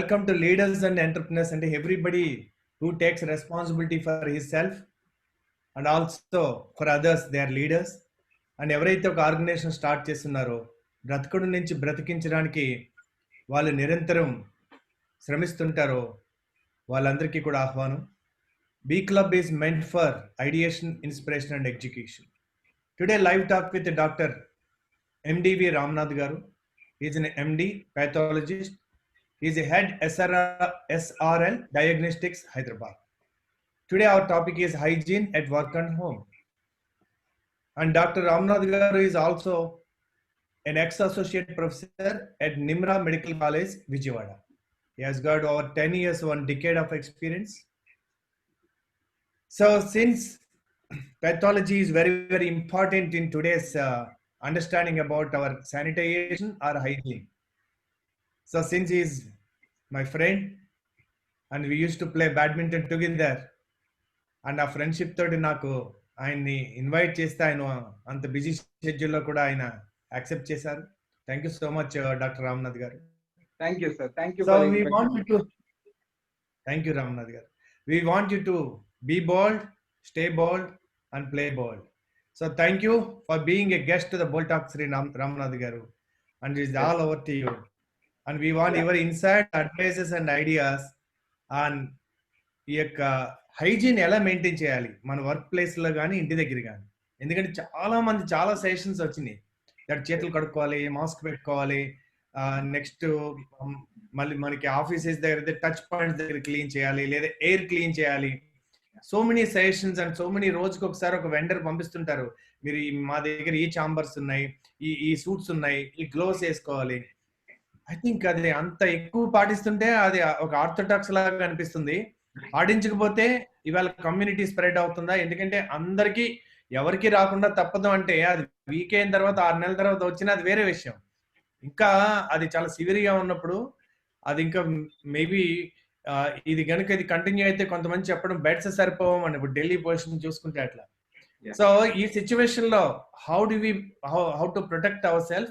Welcome to Leaders and Entrepreneurs and everybody who takes responsibility for himself and also for others. They are leaders. And ఎవరైతే ఒక organisation start చేస్తున్నారో బ్రతకుడు నుంచి బ్రతికించడానికి వాళ్ళు నిరంతరం శ్రమిస్తుంటారో వాళ్ళందరికీ కూడా ఆహ్వానం. B club is meant for ideation, inspiration and execution. Today live talk with doctor MDV Ramnath garu. He is an MD, pathologist. He is a head SRL Diagnostics, Hyderabad. Today our topic is hygiene at work and home. And Dr. Ramnath garu is also an ex-associate professor at Nimra Medical College, Vijayawada. He has got over 10 years, 1 decade of experience. So since pathology is very, very important in today's understanding about our sanitation or hygiene. So since he is my friend and we used to play badminton together, and our friendship తోటి నాకు ఆయన్ని invite చేస్తే ఆయన అంత busy షెడ్యూల్లో కూడా ఆయన accept చేశారు. Thank you so much doctor Ramnath garu. Thank you sir. Thank you. So we want you to thank you Ramnath garu. We want you to be bold, stay bold and play bold. So thank you for being a guest to the Bold Talk, Sri Ramnath garu, and it's all over to you. And we want your insight, advices and ideas on ఈ యొక్క hygiene ఎలా maintain చేయాలి మన work ప్లేస్లో కానీ ఇంటి దగ్గర కానీ. ఎందుకంటే చాలా మంది చాలా సెషన్స్ వచ్చినాయి. దట్ చేతులు కడుక్కోవాలి, మాస్క్ పెట్టుకోవాలి, నెక్స్ట్ మళ్ళీ మనకి ఆఫీసెస్ దగ్గర టచ్ పాయింట్స్ దగ్గర క్లీన్ చేయాలి, లేదా ఎయిర్ క్లీన్ చేయాలి. So many suggestions and so many రోజుకి ఒకసారి ఒక వెండర్ పంపిస్తుంటారు. మీరు మా దగ్గర ఈ చాంబర్స్ ఉన్నాయి, ఈ సూట్స్ ఉన్నాయి, ఈ గ్లోవ్స్ వేసుకోవాలి. ఐ థింక్ అది అంత ఎక్కువ పాటిస్తుంటే అది ఒక ఆర్థోడాక్స్ లాగా అనిపిస్తుంది. పాటించకపోతే ఇవాళ కమ్యూనిటీ స్ప్రెడ్ అవుతుందా? ఎందుకంటే అందరికీ ఎవరికి రాకుండా తప్పదు అంటే అది వీక్ అయిన తర్వాత 6 నెలల తర్వాత వచ్చినా అది వేరే విషయం. ఇంకా అది చాలా సివియర్గా ఉన్నప్పుడు అది ఇంకా మేబీ ఇది కనుక ఇది కంటిన్యూ అయితే కొంతమంది చెప్పడం బెడ్స్ సరిపోవం అని. ఇప్పుడు ఢిల్లీ పొజిషన్ చూసుకుంటే అట్లా. సో ఈ సిచ్యువేషన్ లో how to protect our self.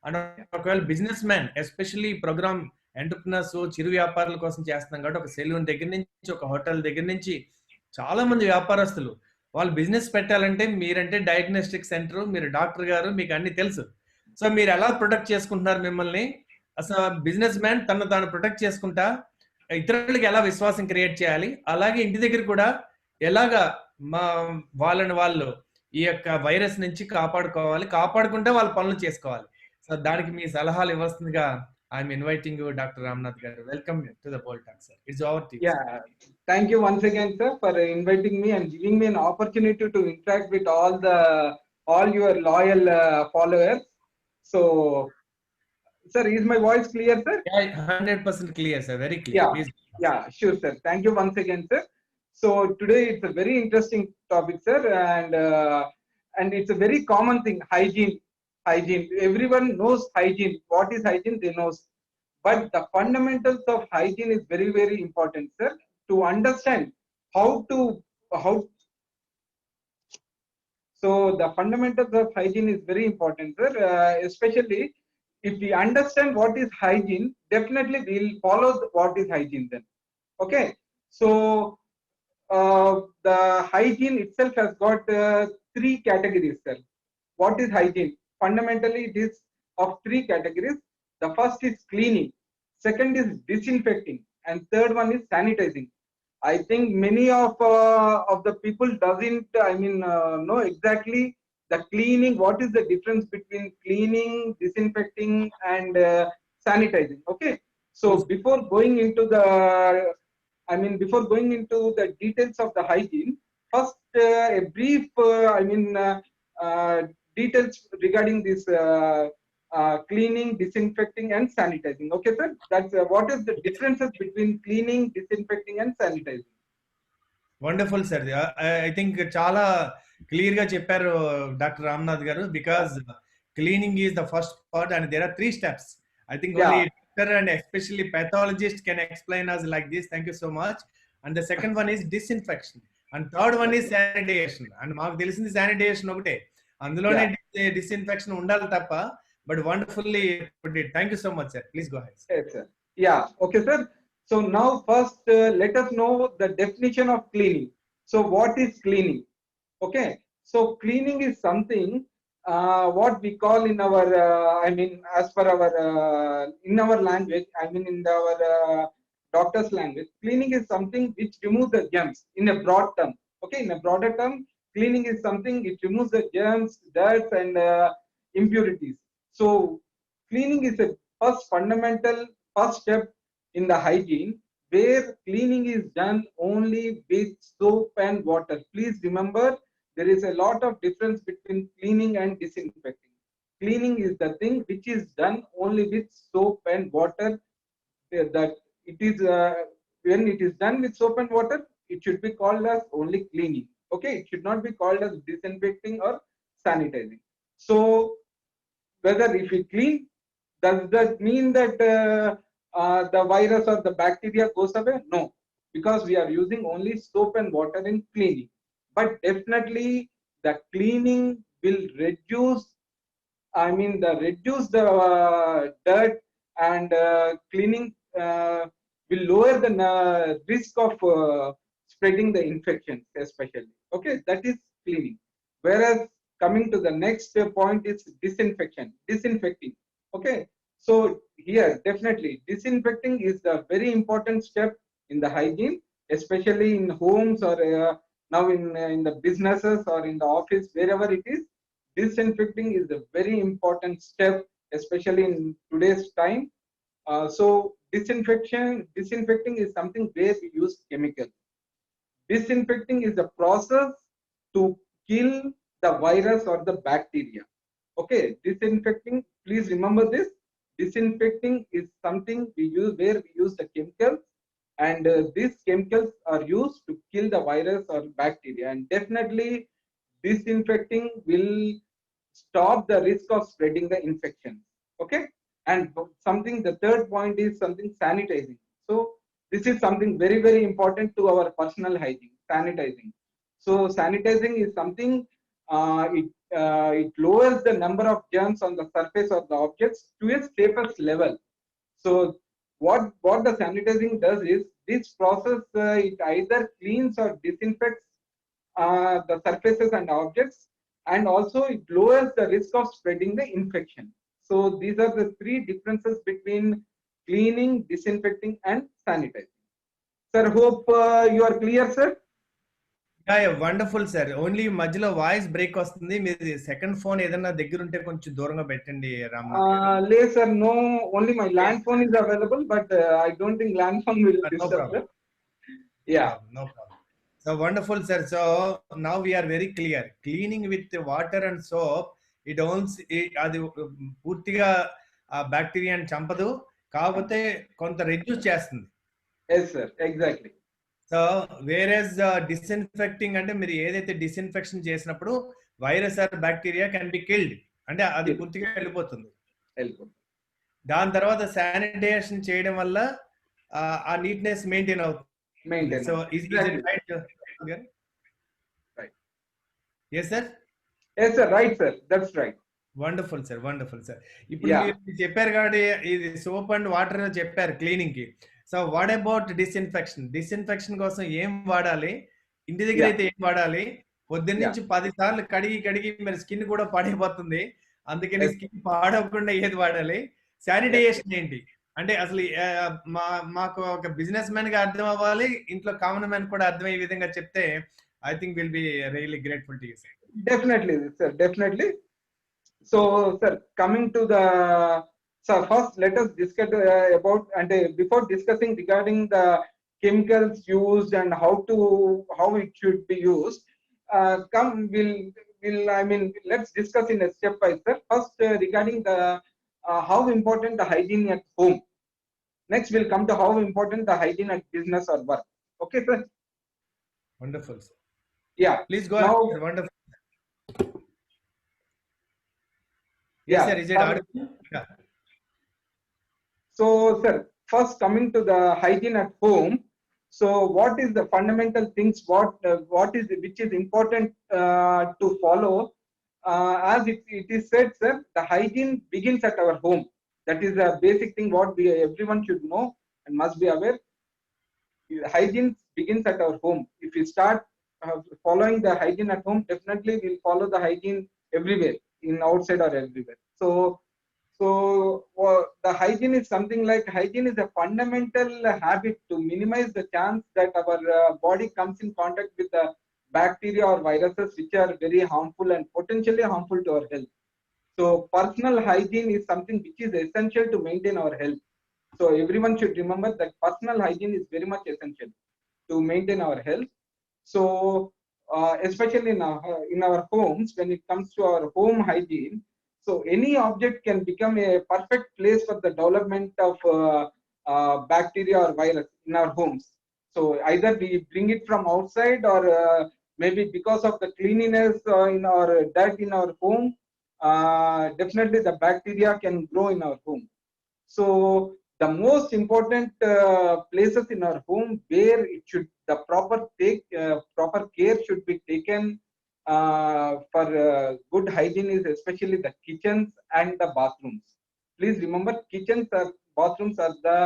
And ఒకవేళ business man especially programme entrepreneurs, చిరు వ్యాపారుల కోసం చేస్తున్నాం కాబట్టి ఒక సెలూన్ దగ్గర నుంచి, ఒక హోటల్ దగ్గర నుంచి చాలా మంది వ్యాపారస్తులు వాళ్ళు బిజినెస్ పెట్టాలంటే మీరంటే డయాగ్నోస్టిక్ సెంటర్, మీరు డాక్టర్ గారు, మీకు అన్ని తెలుసు. సో మీరు ఎలా ప్రొటెక్ట్ చేసుకుంటున్నారు మిమ్మల్ని? అసలు బిజినెస్ మ్యాన్ తను తాను ప్రొటెక్ట్ చేసుకుంటా ఇతరులకి ఎలా విశ్వాసం క్రియేట్ చేయాలి, అలాగే ఇంటి దగ్గర కూడా ఎలాగా వాళ్ళని వాళ్ళు ఈ యొక్క వైరస్ నుంచి కాపాడుకోవాలి, కాపాడుకుంటే వాళ్ళ పనులు చేసుకోవాలి. సో దానికి మీ సలహాలు ఇవ్వాల్సిందిగా I'm inviting you doctor Ramnath garu. Welcome to the bold talk sir. It's over to you. Thank you once again sir for inviting me and giving me an opportunity to interact with all your loyal followers. So sir, is my voice clear sir? Yeah, 100% clear sir, very clear. Yeah. Please. Yeah, sure sir. Thank you once again sir. So today it's a very interesting topic sir, and it's a very common thing, hygiene. Everyone knows hygiene. What is hygiene? They know. But the fundamentals of hygiene is very, very important sir, to understand so the fundamentals of hygiene is very important sir, especially if we understand what is hygiene, definitely we'll follow what is hygiene then. Okay, so the hygiene itself has got 3 categories sir. What is hygiene? Fundamentally it is of 3 categories. The first is cleaning, second is disinfecting, and third one is sanitizing. I think many of the people doesn't know exactly the cleaning. What is the difference between cleaning, disinfecting and sanitizing? Okay, so before going into the details of the hygiene, first a brief details regarding this cleaning, disinfecting and sanitizing. Okay sir, that's what is the differences between cleaning, disinfecting and sanitizing? Wonderful sir. I think చాలా clear గా చెప్పారు doctor Ramnath గారు. Because cleaning is the first part and there are 3 steps. I think only doctor and especially pathologist can explain us like this. Thank you so much. And the second one is disinfection and third one is sanitation. And మాకు తెలిసింది sanitation ఒకటే, అందులోనే disinfection ఉండాలి తప్ప. But wonderfully put it. Thank you so much, sir. Please go ahead. Yes, sir. Yeah, okay, sir. So now first let us know the definition of cleaning. So what is cleaning? Okay, so cleaning is something what we call in our, I mean, as per our in our language, I mean, in our doctor's language, cleaning is something which removes the germs in a broad term. Okay, in a broader term, cleaning is something it removes the germs, dirt, and impurities. So cleaning is a first fundamental first step in the hygiene where cleaning is done only with soap and water. Please remember there is a lot of difference between cleaning and disinfecting. Cleaning is the thing which is done only with soap and water. That it is when it is done with soap and water, it should be called as only cleaning. Okay, it should not be called as disinfecting or sanitizing. So whether if we clean, does that mean that the virus or the bacteria goes away? No, because we are using only soap and water in cleaning. But definitely the cleaning will reduce, I mean, the reduce the dirt, and cleaning will lower the risk of spreading the infections, especially. Okay, that is cleaning. Whereas coming to the next point is disinfection, disinfecting. Okay, so here definitely disinfecting is the very important step in the hygiene, especially in homes or now in the businesses or in the office, wherever it is. Disinfecting is a very important step, especially in today's time. So disinfecting is something where we use chemicals. Disinfecting is a process to kill the virus or the bacteria. Okay, disinfecting, please remember this. Disinfecting is something we use where we use the chemicals, and these chemicals are used to kill the virus or bacteria. And definitely, disinfecting will stop the risk of spreading the infection. Okay, and something, the third point is something sanitizing. So this is something very, very important to our personal hygiene, sanitizing. So sanitizing is something it lowers the number of germs on the surface of the objects to its safest level. So what the sanitizing does is this process it either cleans or disinfects the surfaces and objects, and also it lowers the risk of spreading the infection. So these are the three differences between cleaning, disinfecting, and sanitizing. Sir, hope you are clear, sir. Wonderful sir. Only మధ్యలో voice break వస్తుంది. మీది second phone ఏదన్నా దగ్గర ఉంటే కొంచెం దూరంగా పెట్టండి రామ్నాథ్ గారు. Yes, sir. No, only my land phone is available, but I don't think land phone will No disturb, problem. sir. Yeah. No problem. So wonderful, sir. So now we are very clear. Cleaning with water and soap, it only అది పూర్తిగా బ్యాక్టీరియాని చంపదు, కాకపోతే కొంత reduce చేస్తుంది. Yes, sir. Exactly. So whereas disinfecting అంటే మీరు ఏదైతే disinfection చేసినప్పుడు virus are bacteria can be killed, అంటే అది పూర్తిగా వెళ్ళిపోతుంది. దాని తర్వాత శానిటైజేషన్ చేయడం వల్ల ఆ నీట్నెస్ మెయింటైన్ అవుతుంది. So is it right? yes sir, yes sir, right sir, that's right. Wonderful sir, wonderful sir. ఇప్పుడు మీరు చెప్పారు కాబట్టి ఇది సోప్ అండ్ వాటర్ చెప్పారు క్లీనింగ్ కి. So what about disinfection? Disinfection కోసం ఏం వాడాలి? ఇంటి దగ్గర అయితే ఏం వాడాలి? పొద్దున్న నుంచి 10 సార్లు కడిగి మరి స్కిన్ కూడా పాడైపోతుంది, అందుకని స్కిన్ పాడవకుండా ఏది వాడాలి? శానిటైజేషన్ ఏంటి అంటే అసలు మాకు ఒక బిజినెస్ మ్యాన్ గా అర్థం అవ్వాలి, ఇంట్లో కామన్ మ్యాన్ కూడా అర్థమయ్యే విధంగా చెప్తే I think will be really grateful to you sir. Definitely sir, definitely. So sir, coming to the, so first let us discuss about, and before discussing regarding the chemicals used and how it should be used, we'll I mean let's discuss in a step by step. First regarding the how important the hygiene at home. Next we'll come to how important the hygiene at business or work. Okay sir? Wonderful sir. Yeah, please go ahead sir. Wonderful. Yes sir, is it audible? Yeah. So sir, first coming to the hygiene at home, so what is the fundamental things, what is which is important to follow? As it is said sir, the hygiene begins at our home. That is a basic thing what everyone should know and must be aware. Hygiene begins at our home. If we start following the hygiene at home, definitely we'll follow the hygiene everywhere, in outside or everywhere. So the hygiene is something like, hygiene is a fundamental habit to minimize the chance that our body comes in contact with the bacteria or viruses which are very harmful and potentially harmful to our health. So personal hygiene is something which is essential to maintain our health. So everyone should remember that personal hygiene is very much essential to maintain our health. So especially in our homes, when it comes to our home hygiene, so any object can become a perfect place for the development of bacteria or virus in our homes. So either we bring it from outside, or maybe because of the cleanliness in our dirt in our home, definitely the bacteria can grow in our home. So the most important places in our home where it should the proper care should be taken for good hygiene is especially the kitchens and the bathrooms. Please remember, kitchens or bathrooms are the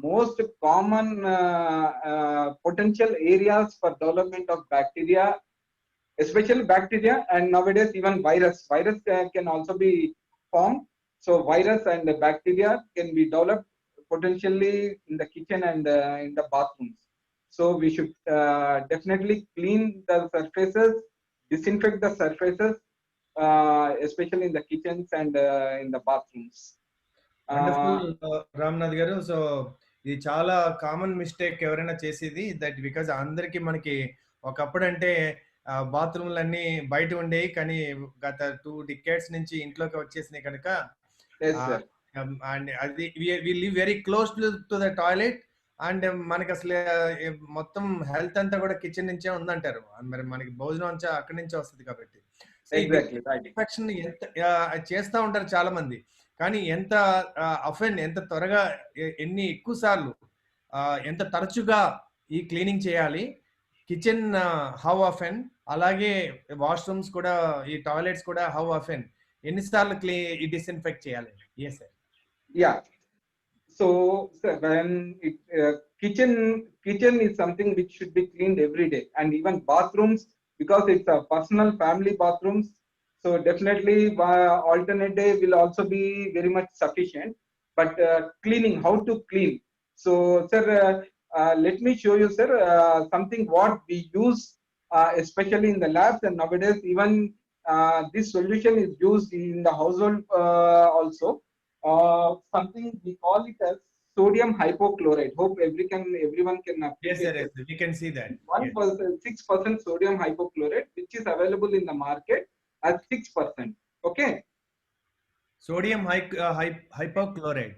most common potential areas for development of bacteria, especially bacteria, and nowadays even virus. Virus can also be formed. So virus and the bacteria can be developed potentially in the kitchen and in the bathrooms. So we should definitely clean the surfaces, disinfect the surfaces, especially in the kitchens and in the bathrooms. Wonderful Ramnath గారు. So ఇది చాలా common mistake ఎవరైనా చేసేది, that because అందరికి మనకి ఒకప్పుడు అంటే బాత్రూమ్లన్నీ బయట ఉండేవి, కానీ గత 2 డికేడ్స్ నుంచి ఇంట్లోకి వచ్చేసినాయి కనుక, అండ్ అది we live very close to the toilet, and మనకి అసలు మొత్తం హెల్త్ అంతా కూడా కిచెన్ నుంచే ఉందంటారు. మరి మనకి భోజనం అంతా అక్కడి నుంచే వస్తుంది కాబట్టి ఇన్ఫెక్షన్ ఎంత చేస్తూ ఉంటారు చాలా మంది. కానీ ఎంత ఎంత త్వరగా, ఎన్ని ఎక్కువ సార్లు, ఎంత తరచుగా ఈ క్లీనింగ్ చేయాలి, కిచెన్ హౌ ఆఫెన్, అలాగే వాష్రూమ్స్ కూడా, ఈ టాయిలెట్స్ కూడా హౌ ఆఫెన్, ఎన్నిసార్లు ఈ డిస్ఇన్ఫెక్ట్ చేయాలి? yes sir. Yeah. So when kitchen is something which should be cleaned every day, and even bathrooms, because it's a personal family bathrooms, so definitely alternate day will also be very much sufficient. But cleaning, how to clean? So sir, let me show you, sir, something what we use especially in the labs, and nowadays even this solution is used in the household also. Something we call it as sodium hypochlorite. Hope everyone can yes sir, yes, we can see that 6% sodium hypochlorite, which is available in the market at 6%. Okay, sodium hypochlorite.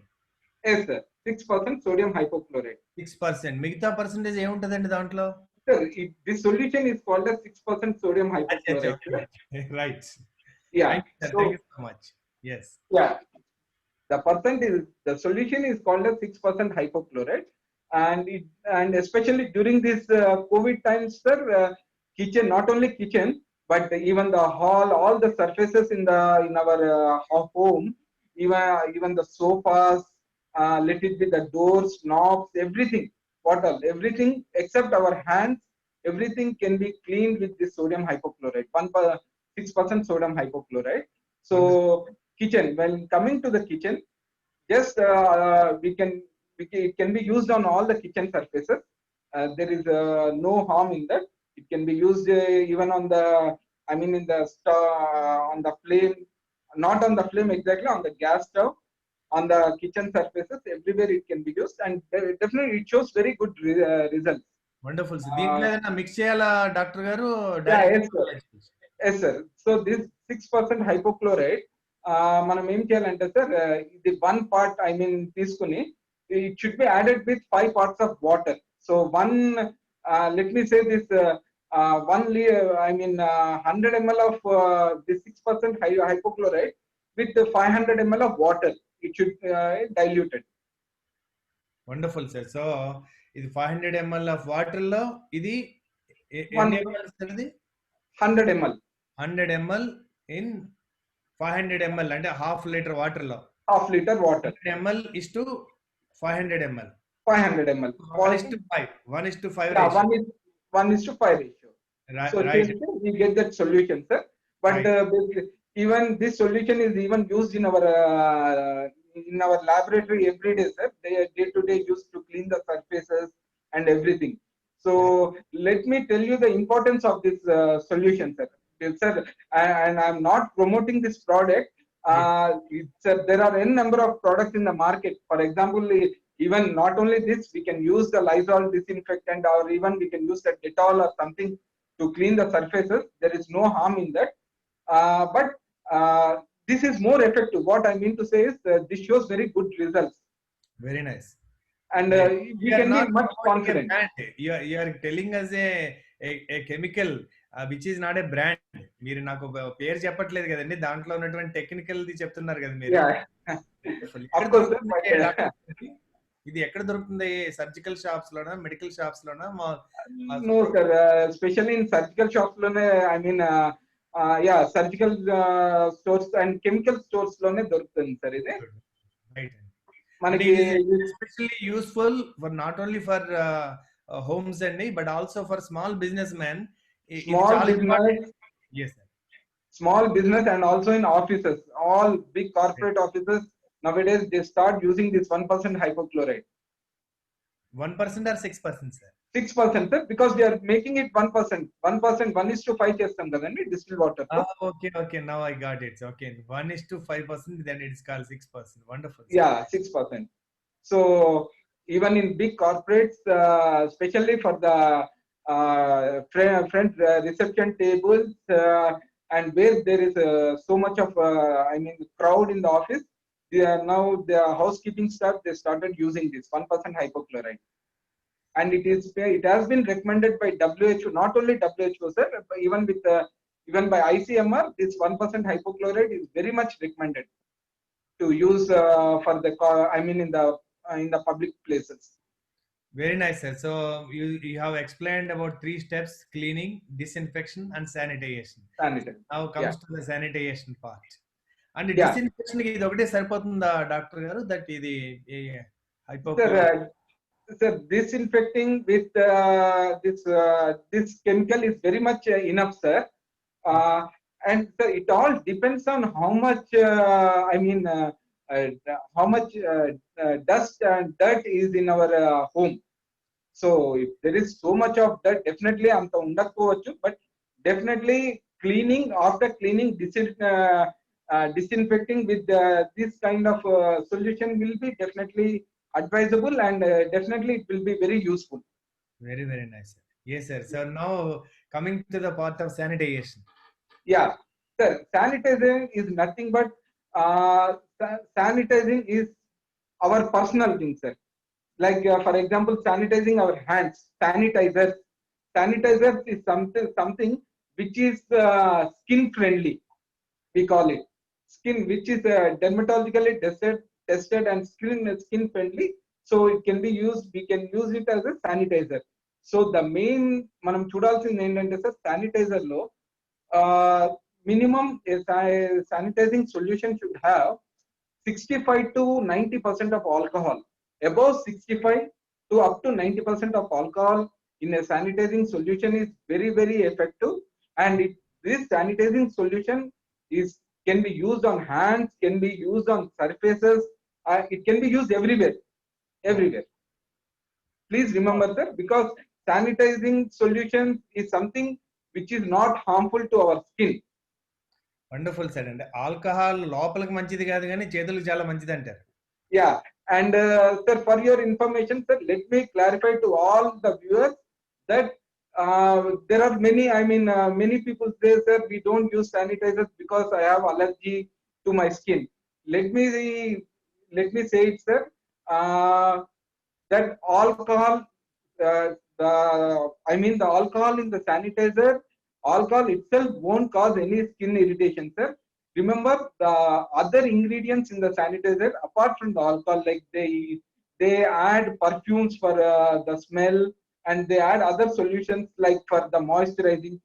Yes sir, 6% sodium hypochlorite. 6%. మిగతా percentage ఏముంటదండి దాంట్లో? Sir, this solution is called as 6% sodium hypochlorite. Right. Yeah. Thank you so much. Yes. Yeah. The solution is called as 6% hypochlorite, and especially during this COVID times, sir, kitchen, not only kitchen, but even the hall, all the surfaces in our home, even the sofas, let it be the doors, knobs, everything, everything except our hands, everything can be cleaned with this sodium hypochlorite, 6% sodium hypochlorite. So kitchen, when coming to the kitchen, just it can be used on all the kitchen surfaces. There is no harm in that. It can be used even on the, in the on the flame, not on the flame exactly, on the gas stove, on the kitchen surfaces, everywhere it can be used, and definitely it shows very good results. Wonderful. దీంట్లో ఏదైనా mix చేయాలా doctor గారు? Yes sir. So this 6% hypochlorite, మనం ఏం చేయాలంటే sir, ఇది 1 part తీసుకుని, it should be added with 5 parts of water. So let me say this 100 ml of this 6% hypochlorite with 500 ml of water, it should diluted. Wonderful sir. So ఇది 500 ml of water లో, ఇది 100 ml in 500 ml, అంటే ½ litre water లో. half liter water. 100 ml is to 500 ml. 500 ml. 1 is to 5. 1 is to 5 Yeah, ratio. 1:5 ratio. So Right. we get that solution, sir. But Right. even this solution is even used in our laboratory every day, sir. They are day to day used to clean the surfaces and everything. So let me tell you the importance of this solution, sir. Yes, sir, and I'm not promoting this product. There are n number of products in the market. For example, even not only this, we can use the Lysol disinfectant, or even we can use the Dettol or something to clean the surfaces. There is no harm in that. But this is more effective. What I mean to say is this shows very good results, Very nice. and Yes. we You are can be not much promoting a confident. brand. You are telling us a chemical which is not a brand. మీరు నాకు పేరు చెప్పట్లేదు కదండి, దాంట్లో ఉన్నటువంటి technical the చెప్తున్నారు కదా మీరు. Yeah, ఎక్కడ of course, sir. దొరుకుతుంది డాక్టర్? ఇది ఎక్కడ దొరుకుతుంది? సర్జికల్ షాప్స్ లోనా, మెడికల్ షాప్స్ లోనా? No, sir. Especially in surgical shops, I mean, yeah, surgical stores and chemical stores లోనే దొరుకుతుంది సార్ ఇది. Right. And మనకి it is especially useful for not only for homes but also for small businessmen. small business, Yes, sir. small business, and also in offices. All big corporate offices nowadays they start using this 1% hypochlorite. 1% or 6%, sir? 6%, sir, because they are making it 1%. 1%, 1:5 చేస్తాం కదండి distilled water. Okay. Now I got it. Okay, 1:5%, then it is called 6%. Wonderful. Sir. Yeah, 6%. So even in big corporates, especially for the front reception tables, and where there is so much of crowd in the office, the housekeeping staff, they started using this 1% hypochlorite, and it has been recommended by WHO, not only WHO, sir, but even by ICMR. This 1% hypochlorite is very much recommended to use for the in the public places. Very nice, sir. So you have explained about 3 steps: cleaning, disinfection, and sanitation. Now comes to the sanitation part. And disinfection ki idi okate saripotunda doctor garu, that idi hypochlorite? Sir, disinfecting with this chemical is very much enough, sir. And so it all depends on how much how much dust and dirt is in our home. So if there is so much of that, definitely anta undakkovachu, but definitely cleaning, after cleaning, disinfecting with this kind of solution will be definitely advisable, and definitely it will be very useful. Very, very nice, sir. Yes, sir. So now coming to the part of sanitation. Yeah, sir, sanitizing is nothing but sanitizing is our personal thing, sir. Like for example, sanitizing our hands. Sanitizers is something which is skin friendly, we call it. Skin, which is dermatologically tested and skin friendly, so it can be used, we can use it as a sanitizer. So the main మనం చూడాల్సింది ఏంటంటే sir, sanitizer లో minimum sanitizing solution should have 65 to 90% of alcohol. Above 65 to up to 90% of alcohol in a sanitizing solution is very, very effective. And this sanitizing solution can be used on hands, can be used on surfaces, it can be used everywhere. Please remember that, because sanitizing solution is something which is not harmful to our skin. Wonderful, sir. And alcohol లోపలికి మంచిది కాదు కానీ చేతులకు చాలా మంచిది అంటారు. Yeah, and sir, for your information, sir, let me clarify to all the viewers that there are many people say, sir, we don't use sanitizers because I have allergy to my skin. Let me say it, sir, that alcohol, the alcohol in the sanitizer, alcohol itself won't cause any skin irritation, sir. Remember, the other ingredients in the sanitizer, apart from the alcohol, like they add perfumes for the smell, and they add other solutions like for the moisturizing.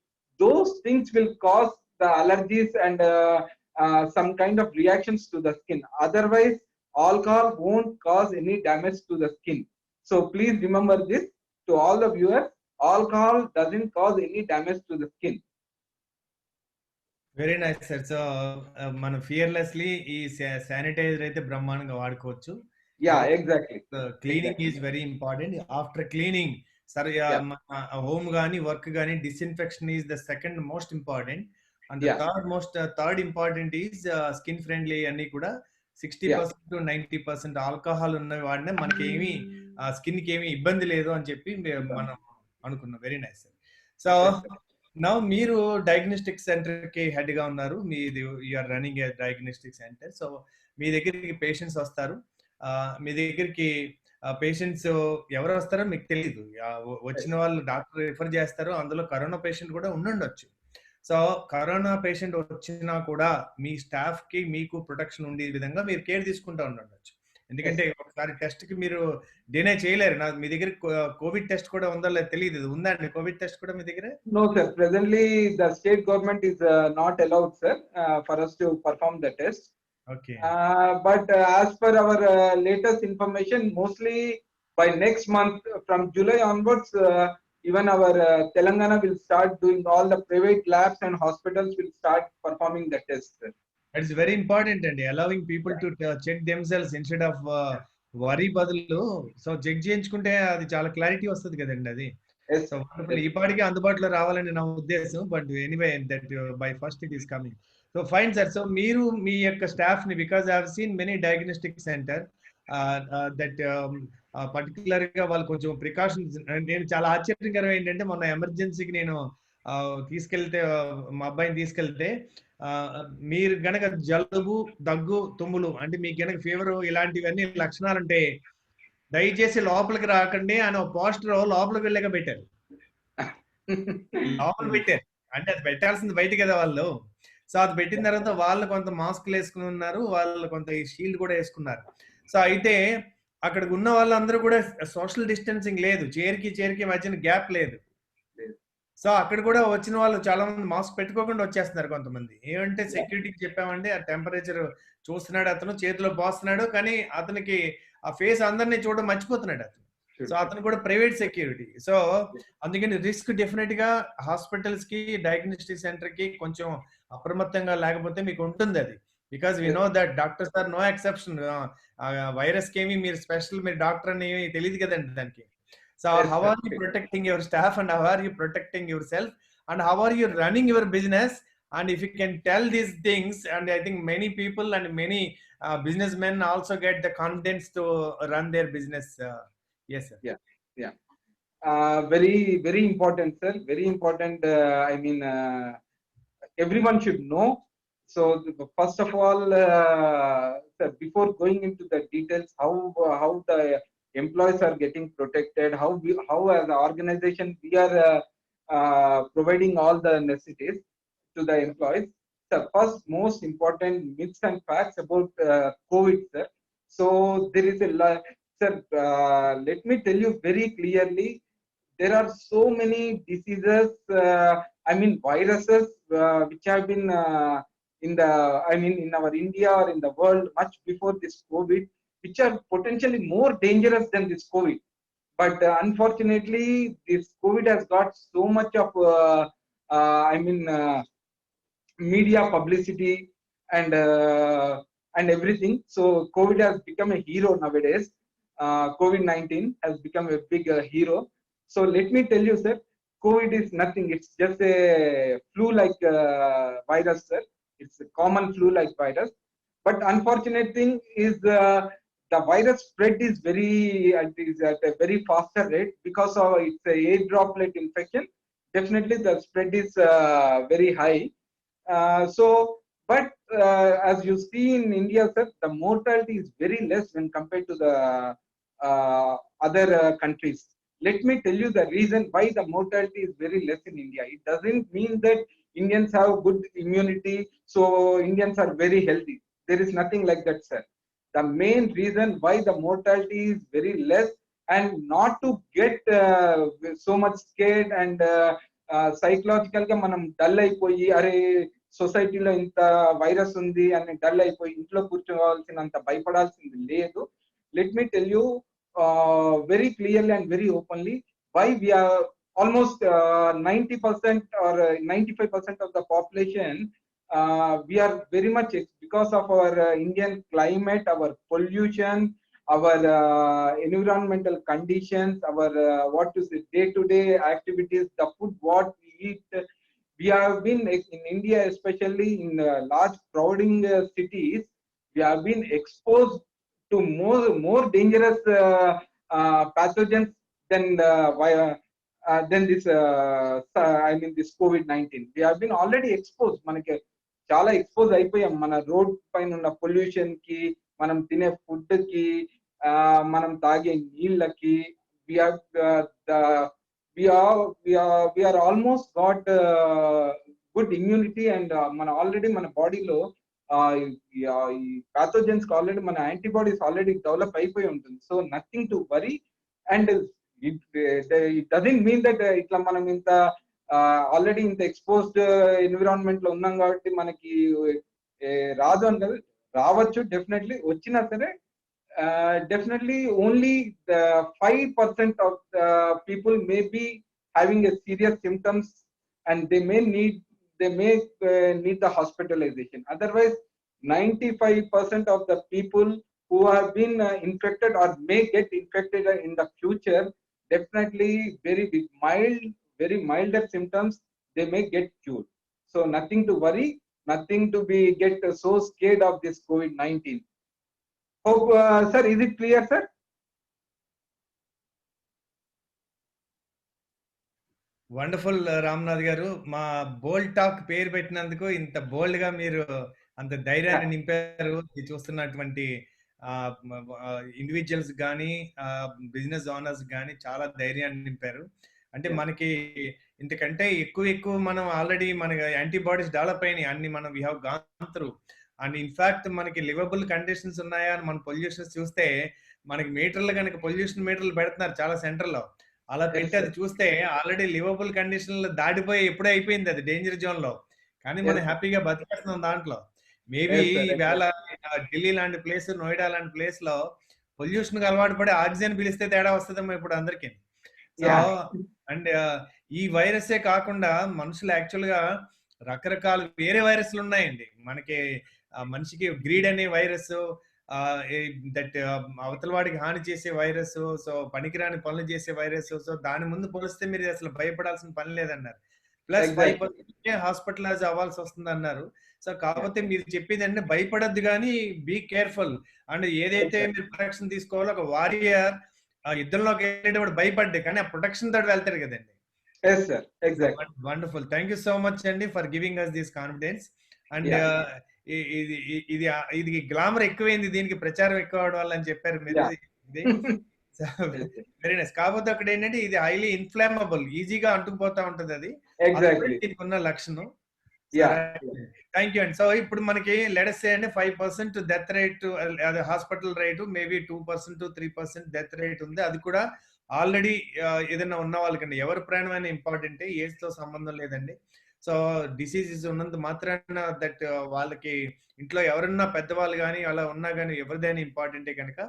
Those things will cause the allergies and some kind of reactions to the skin. Otherwise, alcohol won't cause any damage to the skin. So please remember this to all the viewers. Alcohol doesn't cause any damage to the skin. Very nice sir. So మనం fearlessly ఈ sanitiser అయితే బ్రహ్మాండంగా వాడుకోవచ్చు. Yeah, exactly. Cleaning is very important. After cleaning sir home కానీ work కానీ disinfection is the second most important. And third important is skin friendly అన్ని కూడా 60% to 90% alcohol ఉన్న వాడినే మనకి ఏమి స్కిన్ కి ఏమి ఇబ్బంది లేదు అని చెప్పి మనం అనుకున్నాం. Very nice sir. సో నా మీరు డయాగ్నోస్టిక్ సెంటర్ కి హెడ్ గా ఉన్నారు. మీది you are running a diagnostic centre. So మీ దగ్గరికి పేషెంట్స్ వస్తారు. మీ దగ్గరికి పేషెంట్స్ ఎవరు వస్తారో మీకు తెలియదు. వచ్చిన వాళ్ళు డాక్టర్ రిఫర్ చేస్తారు. అందులో కరోనా పేషెంట్ కూడా ఉండుండొచ్చు. సో కరోనా పేషెంట్ వచ్చినా కూడా మీ స్టాఫ్ కి మీకు ప్రొటెక్షన్ ఉండే విధంగా మీరు కేర్ తీసుకుంటూ ఉండొచ్చు. ఎందుకంటే ఒకసారి టెస్ట్ కి మీరు డినై చేయలేరు. మీ దగ్గర కోవిడ్ టెస్ట్ కూడా ఉందో లేదో తెలియదు. ఉందా అండి కోవిడ్ టెస్ట్ కూడా మీ దగ్గర? No sir, presently the state government is not allowed sir for us to perform the test. Okay. But as per our latest information, mostly by next month from July onwards, even our Telangana will start doing, all the private labs and hospitals will start performing the test. It's very important and allowing people to check themselves instead of worry బదులు so check చేయించుకుంటే అది చాలా clarity వస్తుంది కదండి అది. So ఈ పాటికి అందుబాటులో రావాలని నా ఉద్దేశం. But anyway that by first it is coming. So fine sir. So మీరు మీ యొక్క స్టాఫ్ ని, because I have seen many diagnostic centre that particular గా వాళ్ళు కొంచెం ప్రికాషన్స్. నేను చాలా ఆశ్చర్యకరం ఏంటంటే మొన్న ఎమర్జెన్సీకి నేను తీసుకెళ్తే మా అబ్బాయిని తీసుకెళ్తే మీరు గనక జలుబు, దగ్గు, తుమ్ములు అంటే మీకు గనక ఫీవర్ ఇలాంటివన్నీ లక్షణాలు ఉంటే దయచేసి లోపలికి రాకండి అని పోస్టర్ లోపలికి వెళ్ళాక పెట్టారు. లోపల పెట్టారు అంటే అది పెట్టాల్సింది బయట కదా వాళ్ళు. సో అది పెట్టిన తర్వాత వాళ్ళు కొంత మాస్క్లు వేసుకుని ఉన్నారు, వాళ్ళు కొంత ఈ షీల్డ్ కూడా వేసుకున్నారు. సో అయితే అక్కడ ఉన్న వాళ్ళందరూ కూడా సోషల్ డిస్టెన్సింగ్ లేదు, చైర్కి మధ్యన గ్యాప్ లేదు. సో అక్కడ కూడా వచ్చిన వాళ్ళు చాలా మంది మాస్క్ పెట్టుకోకుండా వచ్చేస్తున్నారు. కొంతమంది ఏమంటే సెక్యూరిటీకి చెప్పామంటే ఆ టెంపరేచర్ చూస్తున్నాడు, అతను చేతిలో పోస్తున్నాడు, కానీ అతనికి ఆ ఫేస్ అందరినీ చూడడం మర్చిపోతున్నాడు అతను. సో అతను కూడా ప్రైవేట్ సెక్యూరిటీ. సో అందుకని రిస్క్ డెఫినెట్ గా హాస్పిటల్స్ కి, డయాగ్నోస్టిక్ సెంటర్ కి కొంచెం అప్రమత్తంగా లేకపోతే మీకు ఉంటుంది అది. Because we know that doctors are no exception. Virus కి ఏమి మీరు స్పెషల్, మీరు డాక్టర్ అని తెలియదు కదండి దానికి. So how are you protecting your staff and how are you protecting yourself and how are you running your business? And if you can tell these things, and I think many people and many businessmen also get the confidence to run their business. Yes sir. Yeah. Very, very important sir. Very important. I mean, everyone should know. So first of all, sir, before going into the details, how the employees are getting protected, how as an organization we are providing all the necessities to the employees. The first most important myths and facts about COVID, sir. So there is a lot, sir. Let me tell you very clearly, there are so many diseases, I mean viruses, which have been in our India or in the world much before this COVID, which are potentially more dangerous than this COVID. But unfortunately, this COVID has got so much of, media publicity and everything. So COVID has become a hero nowadays. COVID-19 has become a big hero. So let me tell you, sir, COVID is nothing. It's just a flu-like virus, sir. It's a common flu-like virus. But unfortunate thing is, the virus spread is at a very faster rate because of it's a air droplet infection. Definitely the spread is very high. But as you see in India, sir, the mortality is very less when compared to the other countries. Let me tell you the reason why the mortality is very less in India. It doesn't mean that Indians have good immunity, so Indians are very healthy. There is nothing like that, sir. The main reason why the mortality is very less, and not to get so much scared and psychological ga manam dull ayipoyi are సొసైటీలో ఇంత virus ఉంది అని dull అయిపోయి ఇంట్లో కూర్చోవాల్సినంత భయపడాల్సింది లేదు. Let me tell you very clearly and very openly why we are almost 90% or 95% of the population. We are very much because of our Indian climate, our pollution, our environmental conditions, our what to say day-to-day activities, the food what we eat. We have been in India, especially in large crowding cities, we have been exposed to more dangerous pathogens than this I mean this COVID-19. We have been already exposed. మనకి చాలా expose అయిపోయాం మన road పైన ఉన్న pollution కి, మనం తినే food కి, మనం తాగే నీళ్ళకి. We are almost got good immunity and మన ఆల్రెడీ మన బాడీలో ఈ పాథోజన్స్ ఆల్రెడీ మన యాంటీబాడీస్ ఆల్రెడీ డెవలప్ అయిపోయి ఉంటుంది. So nothing to worry. And it doesn't mean that ఇట్లా మనం ఇంత ఆల్రెడీ ఇంత ఎక్స్పోజ్డ్ ఎన్విరాన్మెంట్ లో ఉన్నాం కాబట్టి మనకి రాదు అని కదా, రావచ్చు. డెఫినెట్లీ వచ్చినా సరే definitely only 5% of the people may be having a serious symptoms and they may need the hospitalization. Otherwise 95% of the people who have been infected or may get infected in the future, definitely very milder symptoms, they may get cured. So nothing to worry, nothing to be get so scared of this COVID-19. Hope sir, is it clear sir? Wonderful Ramnath గారు. మా బోల్డ్ talk పేరు పెట్టినందుకు ఇంత బోల్డ్ గా మీరు అంత ధైర్యాన్ని నింపారు. ఇది చూస్తున్నటువంటి ఇండివిజువల్స్ కానీ బిజినెస్ ఓనర్స్ కానీ చాలా ధైర్యాన్ని నింపారు. అంటే మనకి ఇంతకంటే ఎక్కువ మనం ఆల్రెడీ మన యాంటీబాడీస్ డెవలప్ అయినాయి అన్ని మనం we have gone through. And in fact మనకి లివబుల్ కండిషన్స్ ఉన్నాయా అని మన పొల్యూషన్స్ చూస్తే మనకి మీటర్లు కనుక పొల్యూషన్ మీటర్లు పెడుతున్నారు చాలా సెంటర్లో. అలా పెట్టి అది చూస్తే ఆల్రెడీ లివబుల్ కండిషన్ దాటిపోయి ఎప్పుడే అయిపోయింది, అది డేంజర్ జోన్ లో. కానీ మనం హ్యాపీగా బతికేస్తున్నాం దాంట్లో. మేబీ ఈవేళ ఢిల్లీ లాంటి ప్లేస్, నోయిడా లాంటి ప్లేస్ లో పొల్యూషన్ కి అలవాటు పడి ఆక్సిజన్ పిలిస్తే తేడా వస్తుందేమో ఇప్పుడు అందరికి. సో అండ్ ఈ వైరసే కాకుండా మనుషులు యాక్చువల్ గా రకరకాల వేరే వైరస్లు ఉన్నాయండి. మనకి మనిషికి గ్రీడ్ అనే వైరస్, దట్ అవతల వాడికి హాని చేసే వైరస్, సో పనికిరాని పనులు చేసే వైరస్. సో దాని ముందు పోలిస్తే మీరు అసలు భయపడాల్సిన పని లేదన్నారు. ప్లస్ 5% హాస్పిటలైజ్ అవ్వాల్సి వస్తుంది అన్నారు. సో కాకపోతే మీరు చెప్పేది అంటే భయపడద్దు కానీ బీ కేర్ఫుల్. అండ్ ఏదైతే మీరు ప్రొటెక్షన్ తీసుకోవాలో ఒక వారియర్ యుద్ధంలోకి వెళ్ళేటప్పుడు భయపడ్డే కానీ ఆ ప్రొటెక్షన్ తోటి వెళ్తారు కదండి. Wonderful. Thank you so much అండి for giving us this confidence. And ఇది గ్లామర్ ఎక్కువైంది, దీనికి ప్రచారం ఎక్కువ అవడం వల్ల అని చెప్పారు మీరు. Very nice. కాకపోతే అక్కడ ఏంటంటే ఇది హైలీ ఇన్ఫ్లామబుల్, ఈజీగా అంటుకుపోతా ఉంటది. అది దీనికి ఉన్న లక్షణం. థ్యాంక్ యూ అండి. సో ఇప్పుడు మనకి లెట్స్ సే అండి 5% డెత్ రేట్, అది hospital rate, maybe 2% 3% death rate ఉంది. అది కూడా ఆల్రెడీ ఏదైనా ఉన్న వాళ్ళకండి. ఎవరి ప్రాణమైన ఇంపార్టెంట్, ఏజ్ తో సంబంధం లేదండి. సో డిసీజెస్ ఉన్నంత మాత్రాన దట్ వాళ్ళకి ఇంట్లో ఎవరన్నా పెద్దవాళ్ళు కానీ అలా ఉన్నా కానీ ఎవరిదైనా ఇంపార్టెంటే కనుక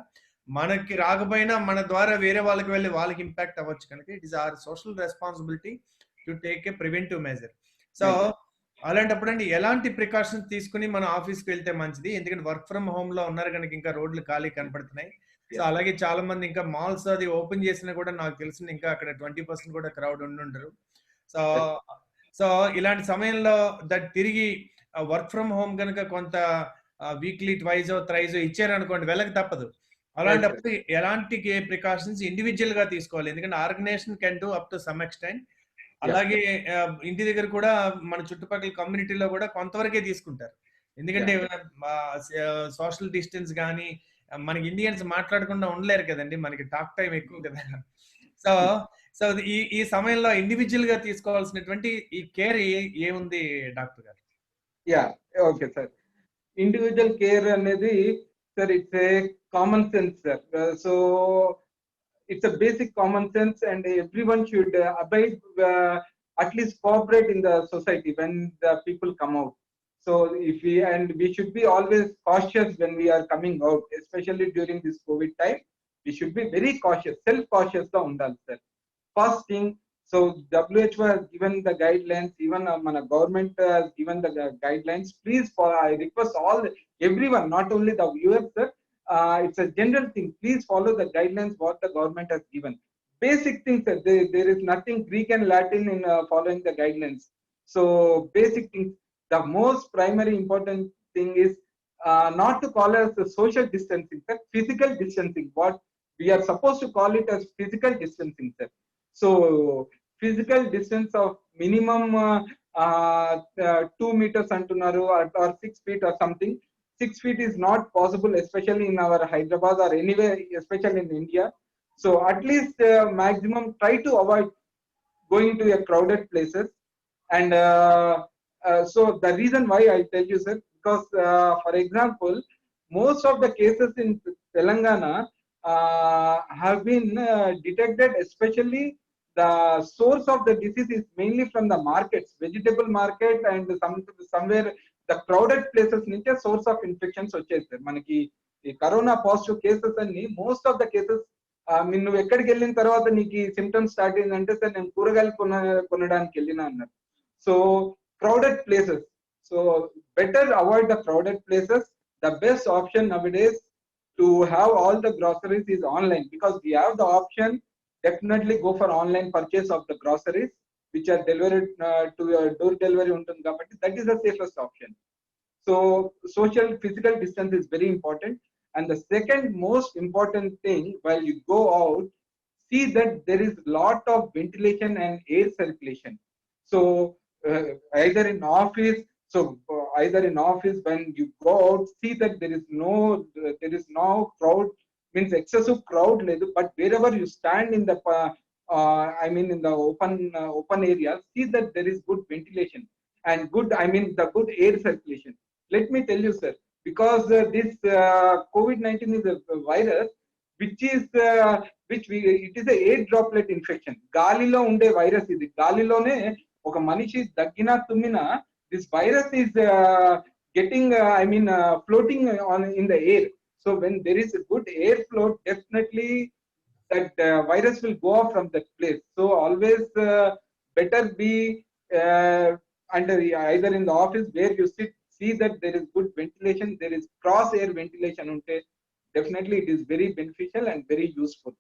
మనకి రాకపోయినా మన ద్వారా వేరే వాళ్ళకి వెళ్ళి వాళ్ళకి ఇంపాక్ట్ అవ్వచ్చు కనుక it is our social responsibility to take a preventive measure. So అలాంటప్పుడు అండి ఎలాంటి ప్రికాషన్స్ తీసుకుని మన ఆఫీస్కి వెళ్తే మంచిది? ఎందుకంటే వర్క్ ఫ్రమ్ హోమ్ లో ఉన్నారు కనుక ఇంకా రోడ్లు ఖాళీ కనపడుతున్నాయి. సో అలాగే చాలా మంది ఇంకా మాల్స్ అది ఓపెన్ చేసినా కూడా నాకు తెలిసిన ఇంకా అక్కడ 20% కూడా క్రౌడ్ ఉండుండరు. సో ఇలాంటి సమయంలో దట్ తిరిగి వర్క్ ఫ్రమ్ హోమ్ కనుక కొంత వీక్లీ ట్వైజో థ్రైజో ఇచ్చారనుకోండి, వెళ్ళక తప్పదు. అలాంటప్పుడు ఎలాంటి ప్రికాషన్స్ ఇండివిజువల్ గా తీసుకోవాలి? ఎందుకంటే organisation can do up to some extent. అలాగే ఇంటి దగ్గర కూడా మన చుట్టుపక్కల కమ్యూనిటీలో కూడా కొంతవరకే తీసుకుంటారు. ఎందుకంటే సోషల్ డిస్టెన్స్ కానీ మనకి ఇండియన్స్ మాట్లాడకుండా ఉండలేరు కదండి, మనకి టాక్ టైం ఎక్కువ కదా. సో ఈ సమయంలో ఇండివిజువల్ గా తీసుకోవాల్సినటువంటి ఈ కేర్ ఏముంది డాక్టర్ గారు? Okay sir. ఇండివిజువల్ కేర్ అనేది sir it's a common sense sir. So it's a basic common sense and everyone should abide at least cooperate in the society when the people come out. So we should be always cautious when we are coming out, especially during this COVID time. We should be very cautious, self-cautious ga undali, sir. First thing, so WHO has given the guidelines, even మన government has given the guidelines. Please, I request everyone, not only the viewers, sir. It's a general thing. Please follow the guidelines what the government has given. Basic things, sir. There is nothing Greek and Latin in following the guidelines. So basic things. The most primary important thing is not to call it as social distancing, sir. Physical distancing. What we are supposed to call it as physical distancing, sir. So physical distance of minimum 2 meters antunaru, or 6 feet or something. 6 feet is not possible, especially in our Hyderabad or anywhere, especially in India. So at least maximum try to avoid going to a crowded places. And so the reason why I tell you, sir, because for example, most of the cases in Telangana have been detected, especially the source of the disease is mainly from the markets, vegetable market, and somewhere the crowded places nunche source of infections వచ్చేది sir మనకి. ఈ corona positive cases అన్ని most of the cases నువ్వు ఎక్కడికి వెళ్ళిన తర్వాత నీకు ఈ సిమ్టమ్స్ స్టార్ట్ అయిందంటే సార్ నేను కూరగాయలు కొనడానికి వెళ్ళినా అన్నారు. So crowded places, so better avoid the crowded places. The best option nowadays to have all the groceries is online, because we have the option. Definitely go for online purchase of the groceries which are delivered to your door delivery ఉంటుంది కాబట్టి that is the safest option. So social physical distance is very important. And the second most important thing, while you go out, see that there is lot of ventilation and air circulation. So either in office, when you go out, see that there is no crowd, means excessive crowd ledu, but wherever you stand in the in the open area, see that there is good ventilation and the good air circulation. Let me tell you, sir, because this COVID-19 is a virus which is it is a air droplet infection. గాలిలో ఉండే virus ఇది. గాలిలోనే ఒక మనిషి దగ్గినా తుమ్మినా this virus is getting floating on in the air. So when there is a good air flow, definitely that virus will go off from that place. So always better be under either in the office where you sit, see that there is good ventilation, there is cross air ventilation unte, definitely it is very beneficial and very useful.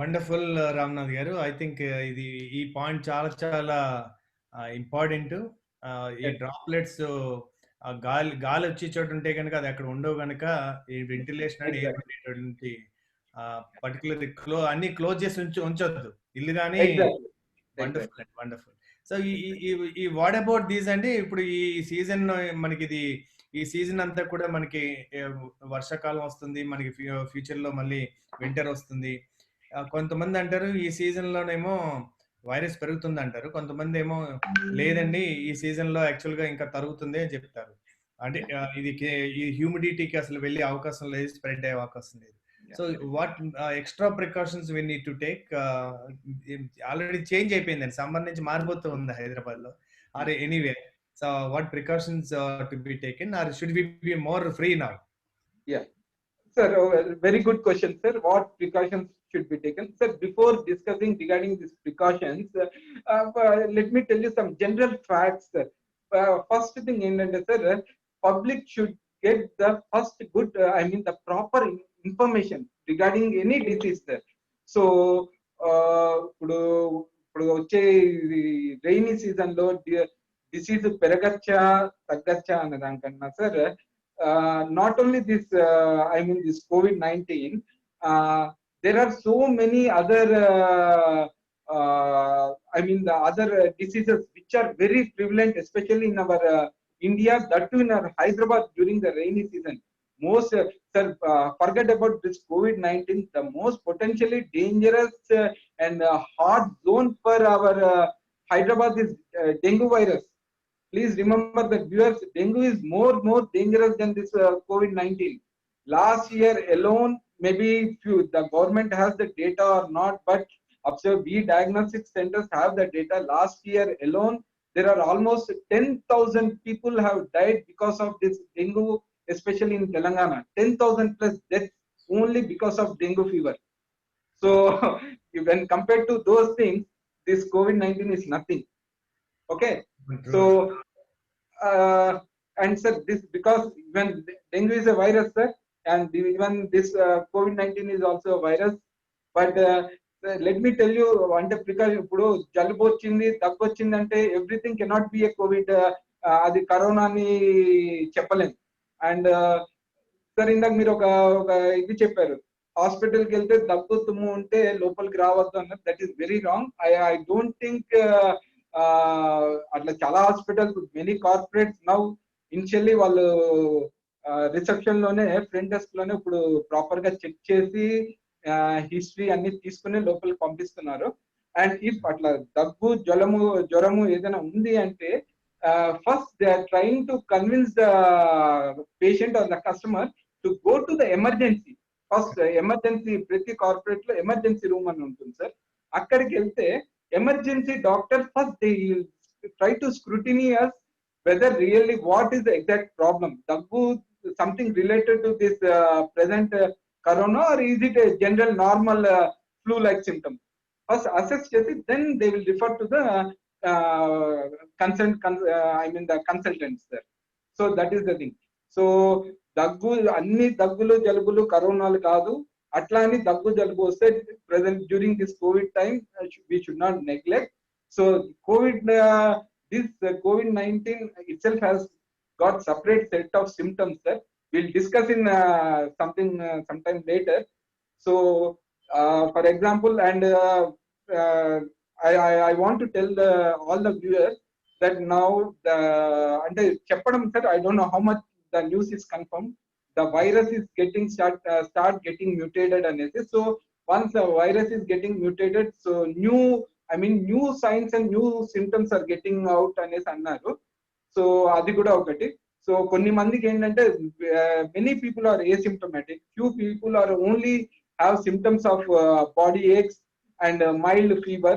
Wonderful Ramnath garu. I think ఇది ఈ point చాలా చాలా important. ఈ droplets గాలి వచ్చే చోటు ఉంటే కనుక అది అక్కడ ఉండవు కనుక ఈ వెంటిలేషన్ అండ్ ఎయిర్ ఉండేటువంటి పర్టికులర్ అన్ని క్లోజ్ చేసి ఉంచొద్దు ఇల్లు కానీ. వండర్ఫుల్ అండి, వండర్ఫుల్. సో ఈ వాట్ అబౌట్ దీస్ అండి, ఇప్పుడు ఈ సీజన్ మనకి ఈ సీజన్ అంతా కూడా మనకి వర్షాకాలం వస్తుంది, మనకి ఫ్యూచర్ లో మళ్ళీ వింటర్ వస్తుంది. కొంతమంది అంటారు ఈ సీజన్ లోనేమో వైరస్ పెరుగుతుంది అంటారు, కొంతమంది ఏమో లేదండి ఈ సీజన్ లో యాక్చువల్ గా ఇంకా తరుగుతుంది అని చెప్తారు. అంటే ఈ హ్యూమిడిటీకి అసలు వెళ్ళే అవకాశం లేదు, స్ప్రెడ్ అయ్యే అవకాశం లేదు. So what extra precautions we need to take? Already change అయిపోయిందండి, సమ్మర్ నుంచి మారిపోతూ ఉంది హైదరాబాద్ లో. Or anyway, so what precautions to be taken, or should we be more free now? Yeah, sir, very good question, sir. What precautions should be taken? Sir, before discussing regarding these precautions, let me tell you some general facts, sir. First thing ఏంటంటే sir, public should get the first good the proper information regarding any disease, sir. So ఇప్పుడు వచ్చే rainy season లో disease పెరగచ్చా తగ్గచ్చా అనే దానికన్నా sir, not only this this COVID-19, there are so many other the other diseases which are very prevalent, especially in our India, that too in our Hyderabad during the rainy season. Most sir, forget about this COVID-19. The most potentially dangerous and hard zone for our Hyderabad is dengue virus. Please remember that, viewers, dengue is more dangerous than this COVID-19. Last year alone, maybe the government has the data or not, but observe, we diagnostic centers have the data. Last year alone, there are almost 10,000 people have died because of this dengue, especially in Telangana. 10,000 plus deaths only because of dengue fever. So when compared to those things, this COVID-19 is nothing. Okay. So and sir, this because when dengue is a virus, sir, and even this COVID-19 is also a virus. But let me tell you, అంటే precaution ఇప్పుడు జలుబు వచ్చింది, దగ్గు వచ్చింది అంటే everything cannot be A Covid, అది corona అని చెప్పలేము. అండ్ సార్ ఇందాక మీరు ఒక ఒక ఇది చెప్పారు, హాస్పిటల్కి వెళ్తే దగ్గు తుమ్ము ఉంటే లోపలికి రావద్దు అన్నది. That is very wrong. I don't think అట్లా చాలా hospitals, many corporates now initially వాళ్ళు రిసెప్షన్ లోనే, ఫ్రంట్ డెస్క్ లోనే ఇప్పుడు ప్రాపర్ గా చెక్ చేసి హిస్టరీ అన్ని తీసుకుని లోపలికి పంపిస్తున్నారు. అండ్ ఇఫ్ అట్లా దగ్గు జ్వరము ఏదైనా ఉంది అంటే first they are trying to convince the patient or the customer to go to the emergency. First emergency, ప్రతి కార్పొరేట్ లో ఎమర్జెన్సీ రూమ్ అని ఉంటుంది సార్. అక్కడికి వెళ్తే emergency doctor first they try to scrutinise whether really what is the exact problem. దగ్గు something related to this present corona, or is it a general normal flu like symptom? First assess chesi, then they will refer to the the consultants there. So that is the thing. So దగ్గు అన్ని దగ్గులు జలుబులు కరోనాలు కాదు. అట్లా అని దగ్గు జలుబు వస్తే present during this COVID time we should not neglect. So this COVID-19 itself has got separate set of symptoms that we'll discuss in sometime later. So for example, and I want to tell all the viewers that now అంటే చెప్పడం sir, I don't know how much the news is confirmed. The virus is getting start getting mutated అనేది. So once the virus is getting mutated, so new signs and new symptoms are getting out అనేసి అన్నారు. So అది కూడా ఒకటి. So కొన్ని మందికి ఏంటంటే many people are asymptomatic, few people are only have symptoms of body aches and mild fever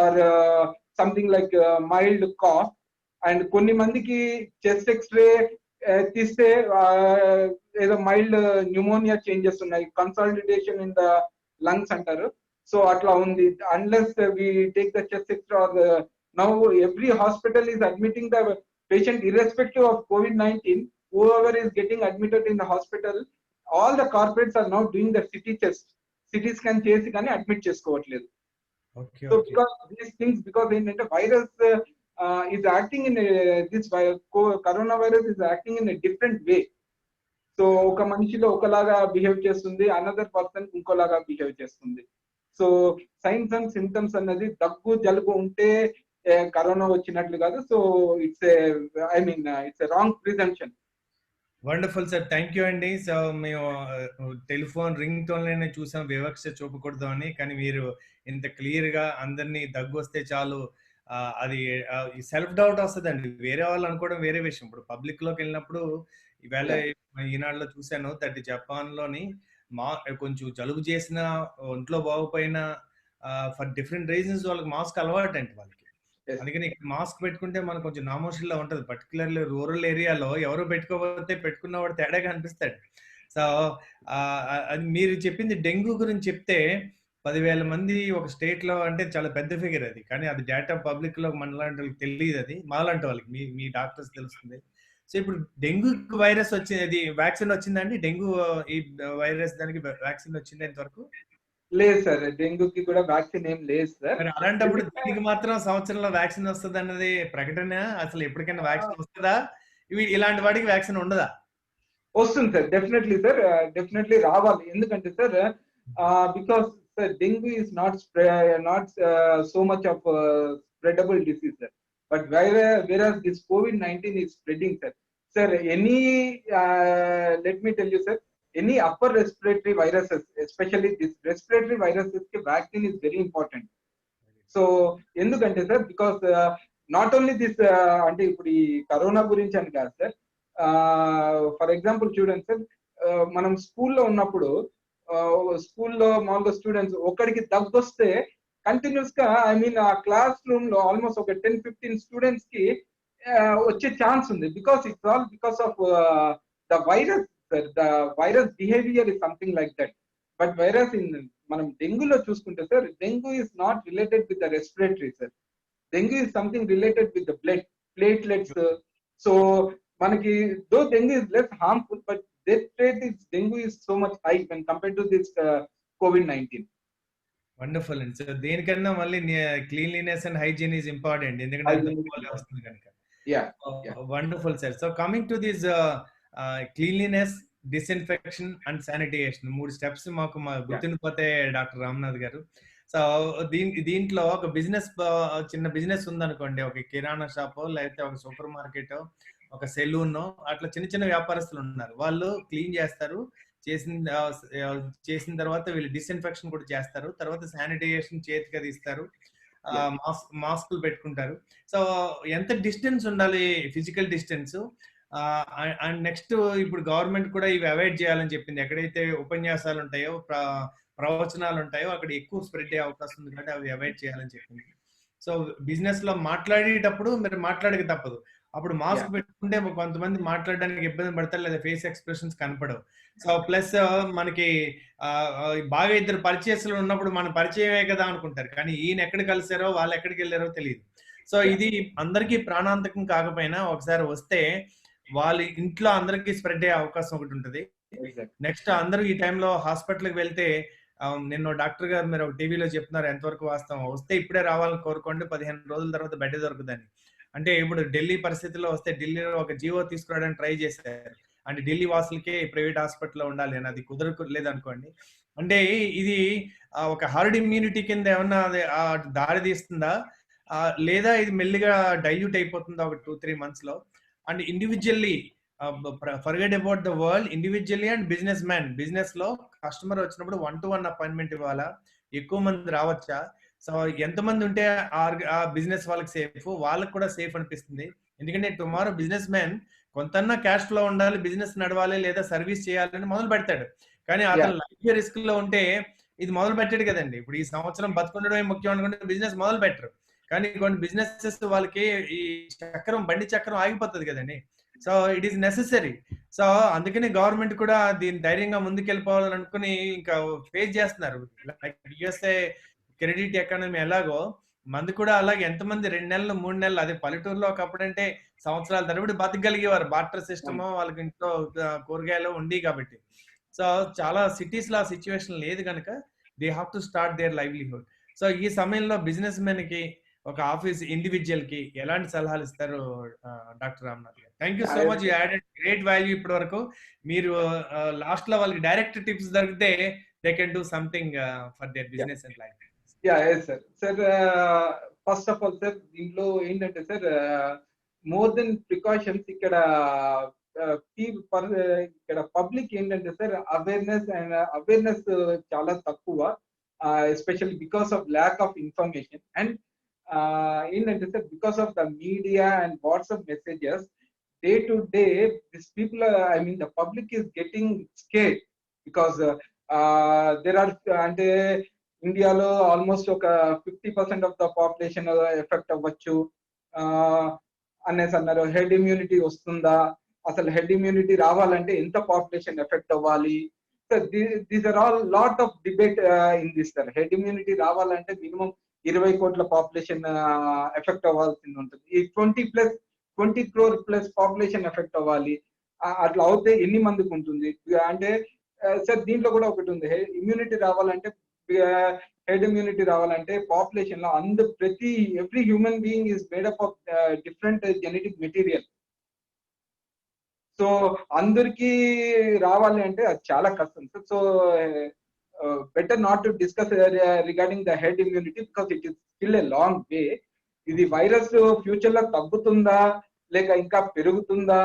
or something like mild cough. And కొన్ని మందికి చెస్ట్ ఎక్స్రే తీస్తే ఏదో మైల్డ్ న్యూమోనియా చేంజెస్ ఉన్నాయి, కన్సాలిడేషన్ ఇన్ ద లంగ్స్ అంటారు. So అట్లా ఉంది. Unless we take the chest x ray or now every hospital is admitting the patient irrespective of COVID-19. whoever is getting admitted in the hospital, all the corporates are now doing the CT scan చేసి కానీ admit చేసుకోవట్లేదు. So because these things, because ఏంటంటే virus is acting in this coronavirus is acting in a different way. So ఒక మనిషిలో ఒకలాగా behave చేస్తుంది, another person ఇంకోలాగా behave చేస్తుంది. So science and symptoms అన్నది దగ్గు జలుబు ఉంటే కరోనా వచ్చినట్లు కాదు. So it's it's wrong presumption. Wonderful sir, thank you అండి. సో మేము టెలిఫోన్ రింగ్ టోన్లోనే చూసాం వివక్ష చూపకూడదు అని, కానీ మీరు ఇంత క్లియర్ గా అందరినీ దగ్గు వస్తే చాలు అది సెల్ఫ్ డౌట్ వస్తుందండి. వేరే వాళ్ళు అనుకోవడం వేరే విషయం. ఇప్పుడు పబ్లిక్ లోకి వెళ్ళినప్పుడు ఈవేళ ఈనాడులో చూశాను దట్ జపాన్ లోని కొంచెం జలుబు చేసిన, ఒంట్లో బాగుపోయినా ఫర్ డిఫరెంట్ రీజన్స్ వాళ్ళకి మాస్క్ అలవాటు అండి వాళ్ళకి. అందుకని ఇక్కడ మాస్క్ పెట్టుకుంటే మనకు కొంచెం నామోషిల్లా ఉంటది. పర్టికులర్లీ రూరల్ ఏరియాలో ఎవరు పెట్టుకోకపోతే పెట్టుకున్నవాడు తేడాగా అనిపిస్తాడు. సో అది మీరు చెప్పింది డెంగ్యూ గురించి చెప్తే 10,000 మంది ఒక స్టేట్ లో అంటే చాలా పెద్ద ఫిగర్ అది. కానీ అది డేటా పబ్లిక్ లో మనలాంటి వాళ్ళకి తెలియదు, అది మాలాంటి వాళ్ళకి మీ డాక్టర్స్ తెలుస్తుంది. సో ఇప్పుడు డెంగ్యూ వైరస్ వచ్చింది, వ్యాక్సిన్ వచ్చిందండి? డెంగ్యూ ఈ వైరస్ దానికి వ్యాక్సిన్ వచ్చింది ఇంతవరకు? లేదు సార్, డెంగ్యూకి కూడా వ్యాక్సిన్ ఏం లేదు సార్. మరి అలాంటప్పుడు దీనికి మాత్రం సంవత్సరంలో వ్యాక్సిన్ వస్తుంది అన్నది ప్రకటన. అసలు ఎప్పటికైనా వ్యాక్సిన్ వస్తుందా? ఇలాంటి వాటికి వ్యాక్సిన్ ఉండదా? వస్తుంది సార్, డెఫినెట్లీ సార్, డెఫినెట్లీ రావాలి. ఎందుకంటే sir because dengue is not so much of spreadable disease sir, but whereas this COVID-19 is spreading sir any let me tell you sir, any upper respiratory viruses, especially this respiratory viruses ki vaccine is very important. So endukante sir, because not only this ante ippudu ee corona gurinchi ani kaadu sir, for example చూడండి sir, మనం స్కూల్లో ఉన్నప్పుడు స్కూల్లో మామూలుగా students ఒకడికి దగ్గు వస్తే continuous గా ఐ మీన్ ఆ క్లాస్ రూమ్ లో ఆల్మోస్ట్ ఒక 10-15 స్టూడెంట్స్ కి వచ్చే ఛాన్స్ ఉంది, because it's all because of the virus. The virus behaviour is something like that. But virus in మనం డెంగ్యూలో చూసుకుంటే sir, dengue is not related with the respiratory sir. Dengue is something related with the blood platelets. So మనకి though dengue is less harmful, but death rate is dengue is so much high when compare to this COVID-19. Wonderful అండి. So దేనికన్నా మళ్ళీ cleanliness and hygiene is important, ఎందుకంటే అది తక్కువలో వస్తుంది కనుక. Wonderful sir. So coming to this cleanliness, disinfection and sanitisation, 3 steps మాకు గుర్తుండిపోతే డాక్టర్ రామ్నాథ్ గారు. సో దీంట్లో ఒక బిజినెస్, చిన్న బిజినెస్ ఉందనుకోండి, ఒక కిరాణా షాప్ లేకపోతే ఒక సూపర్ మార్కెట్, ఒక సెలూన్, అట్లా చిన్న చిన్న వ్యాపారస్తులు ఉన్నారు. వాళ్ళు క్లీన్ చేస్తారు, చేసిన తర్వాత వీళ్ళు డిస్ఇన్ఫెక్షన్ కూడా చేస్తారు, తర్వాత శానిటైజేషన్ చేతికి అది ఇస్తారు, మాస్కులు పెట్టుకుంటారు. సో ఎంత డిస్టెన్స్ ఉండాలి, ఫిజికల్ డిస్టెన్స్. అండ్ నెక్స్ట్ ఇప్పుడు గవర్నమెంట్ కూడా ఇవి అవాయిడ్ చేయాలని చెప్పింది. ఎక్కడైతే ఉపన్యాసాలు ఉంటాయో, ప్రవచనాలు ఉంటాయో అక్కడ ఎక్కువ స్ప్రెడ్ అయ్యే అవకాశం ఉంది కాబట్టి అవి అవాయిడ్ చేయాలని చెప్పింది. సో బిజినెస్ లో మాట్లాడేటప్పుడు మీరు మాట్లాడక తప్పదు. అప్పుడు మాస్క్ పెట్టుకుంటే కొంతమంది మాట్లాడడానికి ఇబ్బంది పడతారు, లేదా ఫేస్ ఎక్స్ప్రెషన్స్ కనపడవు. సో ప్లస్ మనకి బాగా ఇద్దరు పరిచయస్తులు ఉన్నప్పుడు మన పరిచయమే కదా అనుకుంటారు, కానీ ఈయన ఎక్కడ కలిసారో వాళ్ళు ఎక్కడికి వెళ్ళారో తెలియదు. సో ఇది అందరికీ ప్రాణాంతకం కాకపోయినా ఒకసారి వస్తే వాళ్ళ ఇంట్లో అందరికీ స్ప్రెడ్ అయ్యే అవకాశం ఒకటి ఉంటుంది. నెక్స్ట్ అందరూ ఈ టైంలో హాస్పిటల్కి వెళ్తే, నిన్న డాక్టర్ గారు మీరు ఒక టీవీలో చెప్తున్నారు, ఎంతవరకు వాస్తవం, వస్తే ఇప్పుడే రావాలని కోరుకోండి, 15 రోజుల తర్వాత బెడ్ దొరుకుదని. అంటే ఇప్పుడు ఢిల్లీ పరిస్థితిలో వస్తే ఢిల్లీలో ఒక జీవో తీసుకురావడానికి ట్రై చేశారు, అంటే ఢిల్లీ వాసులకే ప్రైవేట్ హాస్పిటల్లో ఉండాలి అని. అది కుదరలేదు అనుకోండి. అంటే ఇది ఒక హర్డ్ ఇమ్యూనిటీ కింద ఏమన్నా దారి తీస్తుందా, లేదా ఇది మెల్లిగా డైల్యూట్ అయిపోతుందా ఒక 2-3 months లో? And individually forget about the world, individually and business లో కస్టమర్ వచ్చినప్పుడు 1-to-1 అపాయింట్మెంట్ ఇవ్వాలా, ఎక్కువ మంది రావచ్చా? సో ఎంతమంది ఉంటే ఆ బిజినెస్ వాళ్ళకి సేఫ్, వాళ్ళకి కూడా సేఫ్ అనిపిస్తుంది. ఎందుకంటే టుమారో బిజినెస్ మ్యాన్ కొంతన్నా క్యాష్ ఫ్లో ఉండాలి, బిజినెస్ నడవాలి, లేదా సర్వీస్ చేయాలని మొదలు పెడతాడు. కానీ అతను లైఫ్ రిస్క్ లో ఉంటే ఇది మొదలు పెట్టాడు కదండి. ఇప్పుడు ఈ సంవత్సరం బతుకుండడమే ముఖ్యం అనుకుంటే బిజినెస్ మొదలు పెట్టరు. కానీ కొన్ని బిజినెసెస్ వాళ్ళకి ఈ బండి చక్రం ఆగిపోతుంది కదండి. So it is necessary. So అందుకని గవర్నమెంట్ కూడా దీన్ని ధైర్యంగా ముందుకెళ్ళిపోవాలని అనుకుని ఇంకా ఫేస్ చేస్తున్నారు. లైక్ యుఎస్ఏ క్రెడిట్ ఎకానమీ ఎలాగో మంది కూడా అలాగే, ఎంతమంది 2 నెలలు 3 నెలలు, అదే పల్లెటూరులో ఒకప్పుడంటే సంవత్సరాల తరబడి బతకగలిగేవారు, బార్టర్ సిస్టమ్, వాళ్ళకి ఇంట్లో కూరగాయలు ఉండి కాబట్టి. సో చాలా సిటీస్ లో ఆ సిచ్యువేషన్ లేదు కనుక they have to start there livelihood. So ఈ సమయంలో బిజినెస్ మెన్ కి, ఒక ఆఫీస్ ఇండివిజువల్ కి ఎలాంటి సలహాలు ఇస్తారు doctor Ramnath garu? Thank you so much, you added great value ఇప్పటి వరకు. మీరు లాస్ట్ లో వాళ్ళకి డైరెక్ట్ టిప్స్ దొరికితే they can do something for their business and life. Sir first of all sir, దీంట్లో ఏంటంటే సార్, మోర్ దెన్ ప్రికాషన్స్ ఇక్కడ పబ్లిక్ ఏంటంటే సార్, అవేర్నెస్ చాలా తక్కువ, especially because of lack of information. And ఏంటంటే sir, because of the media and WhatsApp messages, day to day this people, I mean the public is getting scared, because there are, అంటే ఇండియాలో almost ఒక 50% of the population effect అవ్వచ్చు అనేసి అన్నారు. Head immunity వస్తుందా, అసలు head immunity రావాలంటే ఎంత పాపులేషన్ ఎఫెక్ట్ అవ్వాలి? These are all lot of debate in this sir. Herd immunity రావాలంటే మినిమం 20 కోట్ల పాపులేషన్ ఎఫెక్ట్ అవ్వాల్సింది ఉంటుంది. ఈ 20 crore ప్లస్ పాపులేషన్ ఎఫెక్ట్ అవ్వాలి. అట్లా అవుతే ఎన్ని మందికి ఉంటుంది అంటే సార్, దీంట్లో కూడా ఒకటి ఉంది. ఇమ్యూనిటీ రావాలంటే, హెడ్ ఇమ్యూనిటీ రావాలంటే పాపులేషన్ లో every human being is made up of different genetic material. So అందరికి రావాలి అంటే అది చాలా కష్టం sir. So better not to discuss regarding the herd immunity because it is still a long way. ఇది వైరస్ ఫ్యూచర్ లో తగ్గుతుందా లేక ఇంకా పెరుగుతుందా,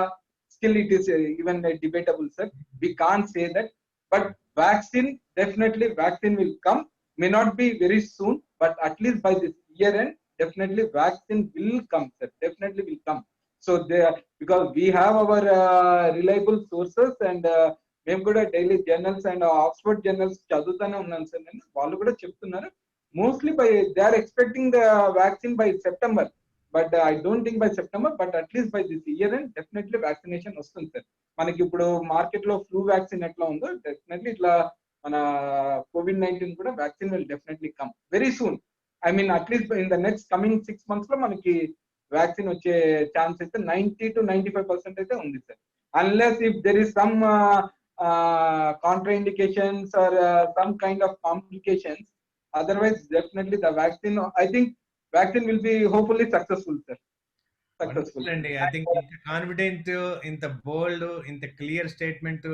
still it is even debatable sir. We can't say that, but vaccine will come, may not be very soon, but at least by this year end definitely vaccine will come sir, definitely will come. So because we have our reliable sources and మేము కూడా daily journals and Oxford journals చదువుతూనే ఉన్నాను sir. నేను వాళ్ళు కూడా చెప్తున్నారు Mostly they are expecting the vaccine by September, but I don't think by September, but at least by this year end definitely vaccination వస్తుంది sir. మనకి ఇప్పుడు మార్కెట్ లో ఫ్లూ వ్యాక్సిన్ ఎట్లా ఉందో డెఫినెట్లీ ఇట్లా మన COVID-19 కూడా vaccine will definitely come very soon. I mean at least in the next coming 6 months లో మనకి వ్యాక్సిన్ వచ్చే ఛాన్స్ అయితే 90 to 95% అయితే ఉంది sir. Unless if there is some contraindications or some kind of complications, otherwise definitely the vaccine, I think vaccine will be hopefully successful, sir. Successful. I think confident, ఇంత బోల్డ్, ఇంత clear statement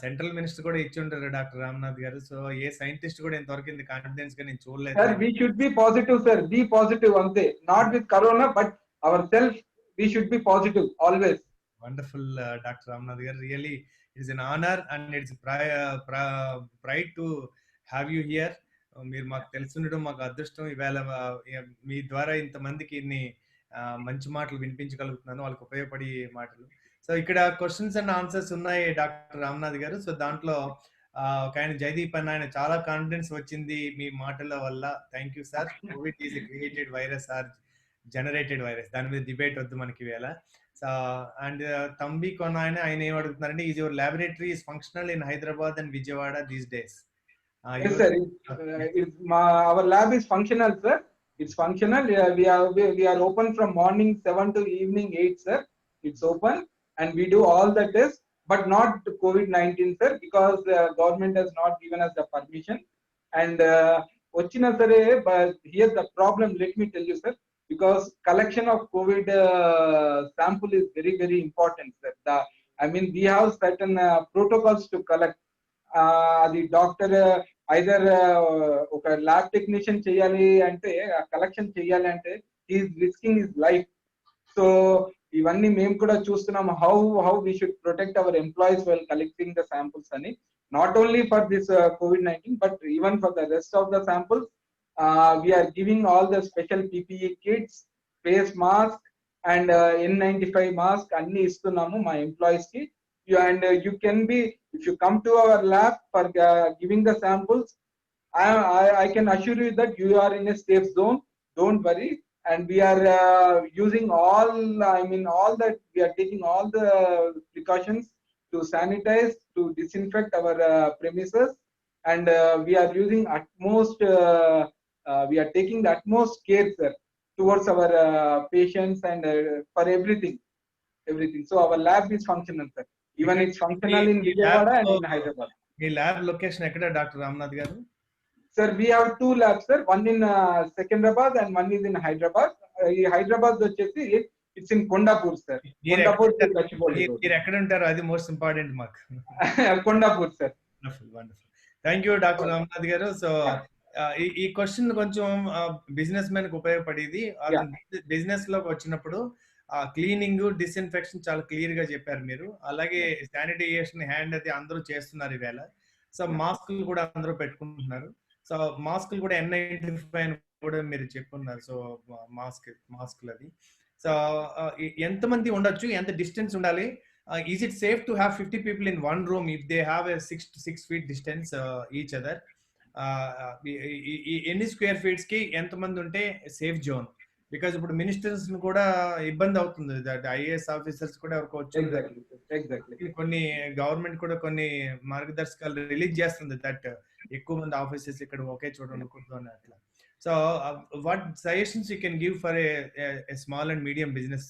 central minister కూడా ఇచ్చి ఉంటారు doctor Ramnath గారు. So ఏ scientist కూడా ఇంతవరకు ఇంత confidence గా నేను చూడలేదు. Sir, we should be positive, sir. Be positive అంతే. Not with corona, but ourselves, we should be positive always. Wonderful, Dr. Ramnath garu. Really, it is an honor and it's pride to have you here. మీరు మాకు తెలుసుండడం మాకు అదృష్టం. ఇవాళ మీ ద్వారా ఇంతమందికి ఇన్ని మంచి మాటలు వినిపించగలుగుతున్నాను, వాళ్ళకి ఉపయోగపడే మాటలు. సో ఇక్కడ క్వశ్చన్స్ అండ్ ఆన్సర్స్ ఉన్నాయి డాక్టర్ రామ్నాథ్ గారు. సో దాంట్లో ఒక ఆయన జయదీప్ అన్న, ఆయన చాలా కాన్ఫిడెన్స్ వచ్చింది మీ మాటల వల్ల. Thank you sir. Covid is created virus are generated virus, దాని మీద డిబేట్ వద్దు మనకి వేళ. సో అండ్ తంబి కొన ఆయన ఏం అడుగుతున్నారంటే, is your laboratory is functional in Hyderabad and Vijayawada these days? Yes, sir. Our lab is functional, sir. It's functional. We are open from morning 7 to evening 8, sir. It's open and we do all the tests, but not COVID-19, sir, because the government has not given us the permission. And ochina sare, but here the problem, let me tell you, sir, because collection of COVID sample is very, very important, sir. I mean, we have certain protocols to collect. The doctor either ఒక lab technician చేయాలి అంటే, collection చేయాలి అంటే is risking his life. So ఇవన్నీ మేము కూడా చూస్తున్నాం, how we should protect our employees while collecting the samples అని. Not only for this COVID-19, but even for the rest of the samples we are giving all the special PPE kits, face mask and N95 mask అన్ని ఇస్తున్నాము మా employees కి. And you can be, if you come to our lab for giving the samples, I can assure you that you are in a safe zone. Don't worry. And we are using all that, we are taking all the precautions to sanitize, to disinfect our premises, and we are using we are taking the utmost care, sir, towards our patients and for everything. So our lab is functional, sir. Even it's functional in Vijayawada and in Hyderabad. Me lab location ఎక్కడ doctor Ramnath గారు? Sir, we have 2 labs, sir. One in Secunderabad and one is in Hyderabad. Hyderabad వచ్చేసి it's in Kondapur, sir. Kondapur to Gachibowli. మీరు ఎక్కడ ఉంటారు, అది most important మాకు. Kondapur, sir. Wonderful. Thank you doctor Ramnath గారు. So ఈ question కొంచెం business men కు ఉపయోగపడేది. బిజినెస్ లోకి వచ్చినప్పుడు క్లీనింగ్, డిస్ఇన్ఫెక్షన్ చాలా క్లియర్ గా చెప్పారు మీరు. అలాగే శానిటైజేషన్, హ్యాండ్ అది అందరూ చేస్తున్నారు ఈవేళ. సో మాస్కులు కూడా అందరూ పెట్టుకుంటున్నారు. సో మాస్కులు కూడా N95 అని కూడా మీరు చెప్పున్నారు. సో మాస్కులు అది. సో ఎంతమంది ఉండొచ్చు, ఎంత డిస్టెన్స్ ఉండాలి? Is it safe to have 50 people in one room if they have a 6 to 6 feet distance each other? ఎన్ని స్క్వేర్ ఫీట్స్ కి ఎంతమంది ఉంటే సేఫ్ జోన్? బికాస్ ఇప్పుడు మినిస్టర్స్ కూడా ఇబ్బంది అవుతుంది, IAS ఆఫీసర్స్ కూడా ఎవరికి వచ్చి కొన్ని గవర్నమెంట్ కూడా కొన్ని మార్గదర్శకాలు రిలీజ్ చేస్తుంది, దట్ ఎక్కువ మంది ఆఫీసర్స్ ఇక్కడ ఒకే చోట ఉండకూడదు అని అట్లా. So what suggestions you can give for a small and medium business?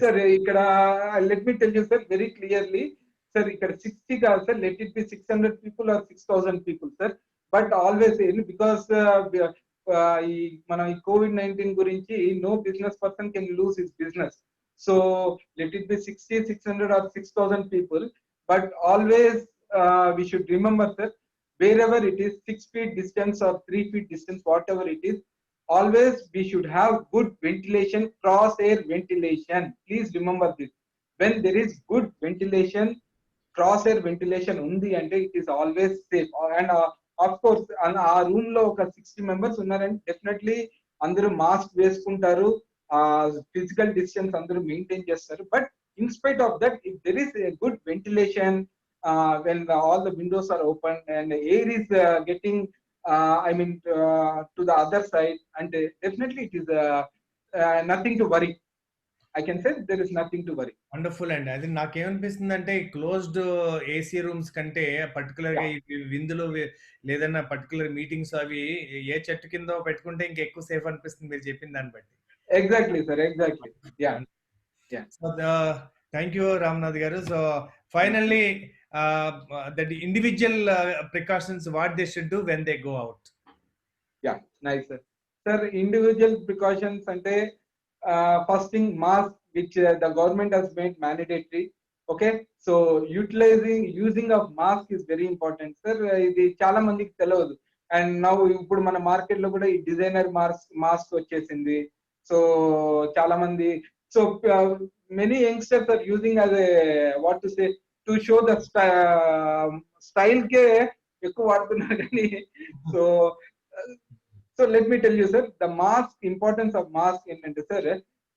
Sir ఇక్కడ let me tell you sir very clearly, sir ఇక్కడ 60 కాదు sir, let it be 600 people or 6000 people, sir. But always because మనం ఈ COVID-19 గురించి no business person can lose his business. So let it be 60, 600 or 6000 people, but always we should remember, sir, wherever it is 6 feet distance or 3 feet distance, whatever it is, always we should have good ventilation, cross air ventilation. Please remember this. When there is good ventilation, cross air ventilation undi ante it is always safe. And of course ఆ room లో ఒక 60 members ఉన్నారంటే definitely అందరూ mask వేసుకుంటారు, physical distance అందరూ maintain చేస్తారు. But in spite of that, if there is a good ventilation, when all the windows are open and air is getting I mean, to the other side, and definitely it is nothing to worry. I can say there is nothing to worry. Wonderful అండి. అది నాకేమనిపిస్తుంది అంటే closed AC rooms కంటే పర్టికులర్‌గా Yeah, ఈ విందులు లేదన్నా particular meetings అవి ఏ చెట్టు కిందో పెట్టుకుంటే ఇంకా ఎక్కువ సేఫ్ అనిపిస్తుంది మీరు చెప్పిన దాన్ని బట్టి. exactly, sir. Exactly. Yeah, yeah. So thank you, Ramnath garu. So finally, that individual precautions what they should do when they go out. Yeah, nice, sir. Sir, individual precautions ante first thing, mask, which the government has made mandatory. Okay, so using of mask is very important, sir. ఇది చాలా మందికి తెలియదు. And now ఇప్పుడు మన market లో కూడా ఈ designer mask వచ్చేసింది. సో చాలా మంది, so many youngsters are using as a what to say to show the style కే ఎక్కువ వాడుతున్నారు కానీ so so let me tell you, sir, the mask, importance of mask in sir,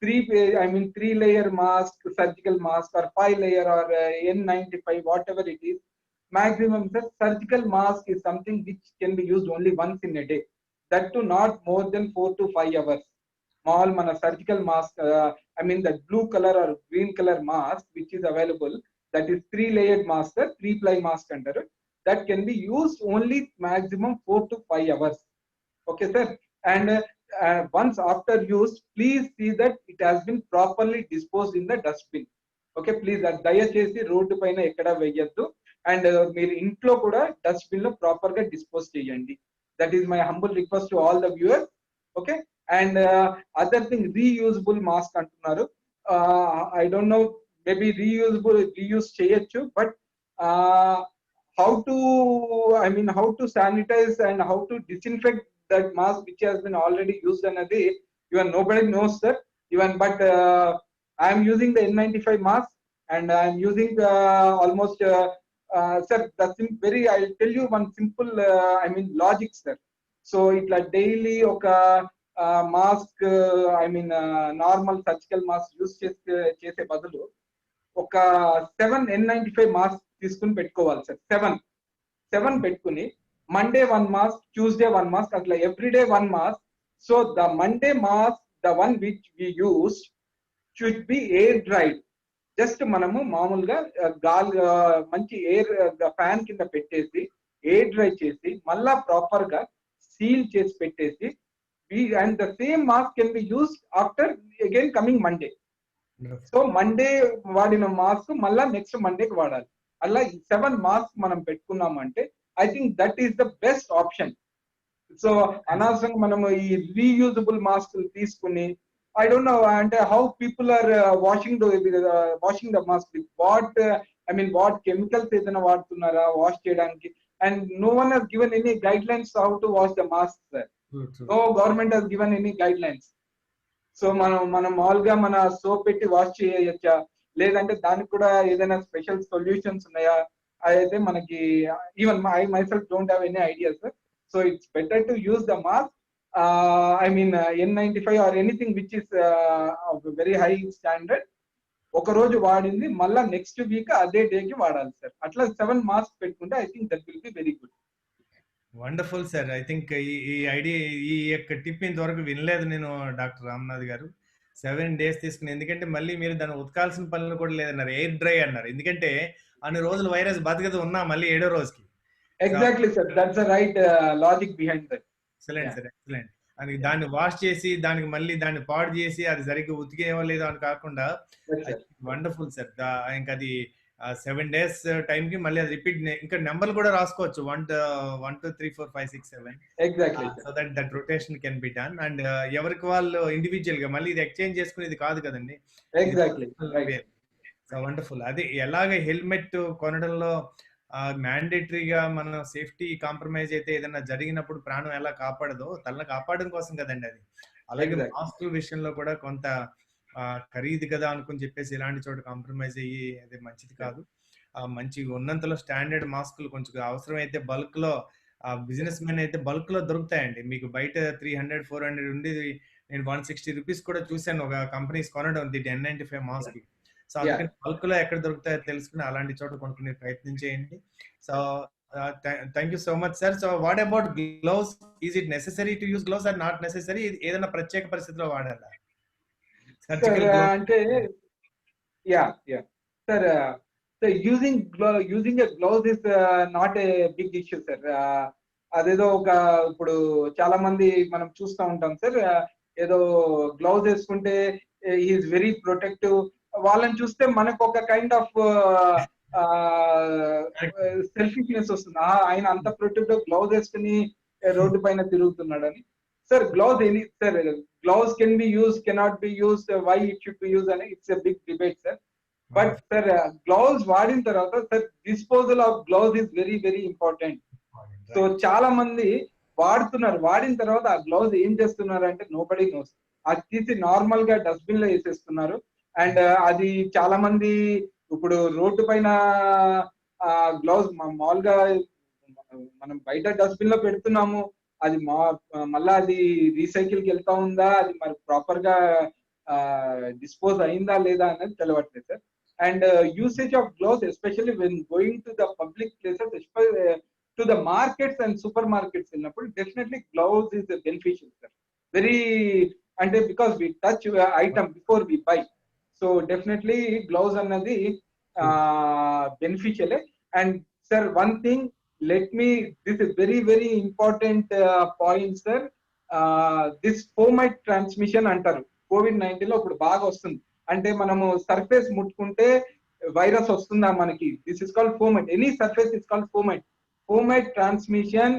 three layer mask, surgical mask, or 5 layer, or N95, whatever it is. Maximum, sir, surgical mask is something which can be used only once in a day. That too not more than 4 to 5 hours. Small mana surgical mask, that blue color or green color mask which is available, that is 3 layered mask, sir, 3-ply mask under it. That can be used only maximum 4 to 5 hours. Okay, sir. And once after use, please see that it has been properly disposed in the dustbin. Okay, please, దయచేసి road పైన ఎక్కడ వేయద్దు. And మీరు ఇంట్లో కూడా dustbin లో proper గా dispose చేయండి. That is my humble request to all the viewers. Okay, and other thing, reusable mask అంటున్నారు. I don't know, maybe reuse చేయొచ్చు, but how to sanitize and how to disinfect that mask which has been already used another, even nobody knows, sir. Even, but I am using the N95 mask, and I am using almost sir, that's very, I'll tell you one simple logic, sir. So it like daily oka mask, normal surgical mask use చేసే బదులు ఒక 7 N95 mask తీసుకుని పెట్టుకోవాలి, sir. 7 పెట్టుకుని Monday 1 mask, Tuesday 1 mask, అట్లా every day 1 mask. So the Monday mask, the one which we use, should be air dried. Just మనము మామూలుగా గాలి, మంచి ఎయిర్ ఫ్యాన్ కింద పెట్టేసి ఎయిర్ డ్రై చేసి మళ్ళా ప్రాపర్ గా సీల్ చేసి పెట్టేసి, and the same mask can be use after again coming Monday. So Monday వాడిన మాస్క్ మళ్ళా నెక్స్ట్ మండేకి వాడాలి. అలా 7 మాస్క్ మనం పెట్టుకున్నామంటే I think that is the best option. So అనవసరంగా మనము ఈ రీయూజబుల్ మాస్క్ తీసుకుని, ఐ డోంట్ నో అంటే how people are washing the mask with what chemicals ఏదైనా వాడుతున్నారా వాష్ చేయడానికి. And no one has given any guidelines how to wash the mask, sir. No government has given any guidelines. So మనం మామూలుగా మన soap పెట్టి wash చేయొచ్చా, లేదంటే దానికి కూడా ఏదైనా స్పెషల్ సొల్యూషన్స్ ఉన్నాయా, అయితే మనకి even I myself don't have any idea, sir. So it's better to use the mask, N95 or anything which is of very high standard. ఒక రోజు వాడింది మళ్ళా నెక్స్ట్ వీక్ అదే డేకి వాడాలి, సార్. అట్లా 7 మాస్క్ పెట్టుకుంటే I think that will be very good. Wonderful sir. I think ఈ ఐడియా, ఈ యొక్క టిప్ ఇంతవరకు వినలేదు నేను, డాక్టర్ రామ్నాథ్ గారు. 7 days తీసుకుని, ఎందుకంటే మళ్ళీ మీరు దాన్ని ఉతకాల్సిన పనులు కూడా లేదన్నారు, ఎయిర్ డ్రై అన్నారు. ఎందుకంటే అన్ని రోజులు వైరస్ బతకదు, ఉన్నా మళ్ళీ 7వ రోజుకి. Exactly, sir. That's the right logic behind that. Excellent sir, excellent. అని దాన్ని వాష్ చేసి దానికి మళ్ళీ దాన్ని పాడు చేసి అది సరిగ్గా ఉతికేయో లేదో అని కాకుండా వండర్ఫుల్ సార్. ఇంకా అది 7 days టైంకి మళ్ళీ అది రిపీట్, ఇంకా నెంబర్లు కూడా రాసుకోవచ్చు, 1 2 3 4 5 6 7. Exactly. So that rotation can be done. And ఎవరికి వాళ్ళు ఇండివిజువల్ గా మళ్ళీ ఇది ఎక్స్చేంజ్ చేసుకునేది కాదు కదండి. ఎగ్జాక్ట్లీ. So wonderful. అది ఎలాగ హెల్మెట్ కొనడంలో మ్యాండేటరీగా మన సేఫ్టీ కాంప్రమైజ్ అయితే ఏదైనా జరిగినప్పుడు ప్రాణం ఎలా కాపాడదో తనను కాపాడడం కోసం కదండి అది. అలాగే మాస్క్ విషయంలో కూడా కొంత ఖరీదు కదా అనుకుని చెప్పేసి ఇలాంటి చోట కాంప్రమైజ్ అయ్యి అది మంచిది కాదు. మంచి ఉన్నంతలో స్టాండర్డ్ మాస్కులు కొంచెం అవసరమైతే బల్క్ లో, బిజినెస్ మెన్ అయితే బల్క్ లో దొరుకుతాయండి. మీకు బయట 300 400 ఉండేది నేను 160 రూపీస్ కూడా చూశాను ఒక కంపెనీస్ కొనడం N95 మాస్క్. సో అందుకని బల్క్ లో ఎక్కడ దొరుకుతాయో తెలుసుకుని అలాంటి చోట కొనుక్కునే ప్రయత్నం చేయండి. So Thank you so much, sir. So what about gloves? Is it necessary to use gloves or not necessary? ఏదైనా ప్రత్యేక పరిస్థితిలో వాడాలా సార్ సర్జికల్ గ్లోవ్స్? అంటే yeah sir, so using a gloves is not a big issue sir. అదేదో ఒక ఇప్పుడు చాలా మంది మనం చూస్తూ ఉంటాం సార్, ఏదో గ్లౌజ్ వేసుకుంటే ఈజ్ వెరీ ప్రొటెక్టివ్, వాళ్ళని చూస్తే మనకు ఒక కైండ్ ఆఫ్ సెల్ఫిష్నెస్ వస్తుంది. ఆయన అంత ప్రొటెక్టివ్ గ్లౌజ్ వేసుకుని రోడ్డు పైన తిరుగుతున్నాడని. Sir gloves any sir, gloves can be use, cannot be use, why it should be use అని it's a big debate sir. But sir gloves వాడిన తర్వాత sir disposal of gloves is very very important. So చాలా మంది వాడుతున్నారు, వాడిన తర్వాత ఆ gloves ఏం చేస్తున్నారు అంటే నోబడీ నోస్. అది తీసి నార్మల్ గా డస్ట్బిన్ లో వేసేస్తున్నారు. అండ్ అది చాలా మంది ఇప్పుడు రోడ్డు పైన గ్లౌజ్ మామూలుగా మనం బయట డస్ట్బిన్ లో పెడుతున్నాము, అది మళ్ళా అది రీసైకిల్ కి వెళ్తా ఉందా, అది మరి ప్రాపర్ గా డిస్పోజ్ అయిందా లేదా అనేది తెలవట్లేదు sir. And usage of gloves especially when going to the public places, to the markets and super markets వెళ్ళినప్పుడు definitely gloves is beneficial sir. Very అంటే because we touch item before we buy, so definitely gloves అన్నది బెనిఫిషియలే. And sir one thing, let me, this is very very important point sir. This fomite transmission అంటారు, COVID-19 లో ఇప్పుడు బాగా వస్తుంది. అంటే మనము సర్ఫేస్ ముట్టుకుంటే వైరస్ వస్తుందా మనకి, this is called fomite. Any surface is called fomite. Fomite transmission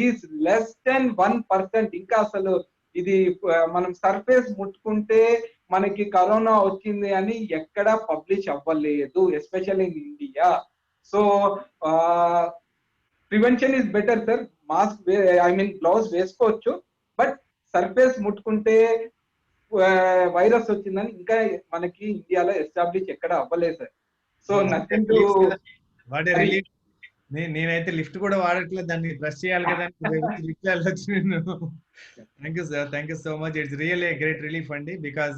is less than 1%. ఇంకా అసలు ఇది మనం సర్ఫేస్ ముట్టుకుంటే మనకి కరోనా వచ్చింది అని ఎక్కడా పబ్లిష్ అవ్వలేదు, especially in India. So prevention is better sir. Mask I mean gloves వేసుకోవచ్చు, బట్ సర్ఫేస్ ముట్టుకుంటే వైరస్ వచ్చిందని ఇంకా మనకి ఇండియాలో ఎస్టాబ్లిష్ ఎక్కడ అవ్వలేదు సార్. సో నథింగ్ టు, నేనైతే లిఫ్ట్ కూడా వాడట్లేదు, దాన్ని ప్రెస్ చేయాలి కదా. Thank you sir, thank you so much. It's really great relief అండి, బికాస్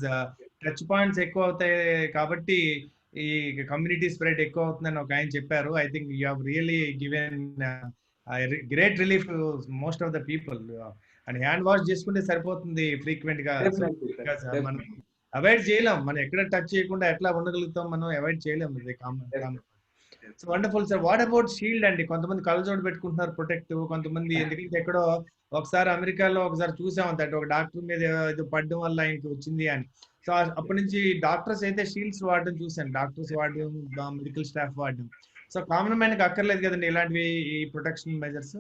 టచ్ పాయింట్స్ ఎక్కువ అవుతాయి కాబట్టి ఈ కమ్యూనిటీ స్ప్రెడ్ ఎక్కువ అవుతుందని ఒక ఆయన చెప్పారు. I think you have really given great relief to most of the people. And hand wash చేసుకుంటే సరిపోతుంది ఫ్రీక్వెంట్ గా. మనం అవాయిడ్ చేయలేం, మనం ఎక్కడ టచ్ చేయకుండా ఎట్లా ఉండగలుగుతాం, మనం అవాయిడ్ చేయలేం. So wonderful sir. What about shield అండి? కొంతమంది కళ్ళజోడు పెట్టుకుంటున్నారు ప్రొటెక్టివ్, కొంతమంది ఎందుకంటే ఎక్కడో ఒకసారి అమెరికాలో ఒకసారి చూసాం అంటే ఒక డాక్టర్ మీద ఇది పడడం వల్ల ఆయనకి వచ్చింది అని. సో అప్పటి నుంచి డాక్టర్స్ అయితే షీల్డ్స్ వాడడం చూసాను, డాక్టర్స్ వాడడం, మెడికల్ స్టాఫ్ వాడడం. సో కామన్ మ్యాన్ కి అక్కర్లేదు కదండి ఇలాంటివి, ఈ protection measures.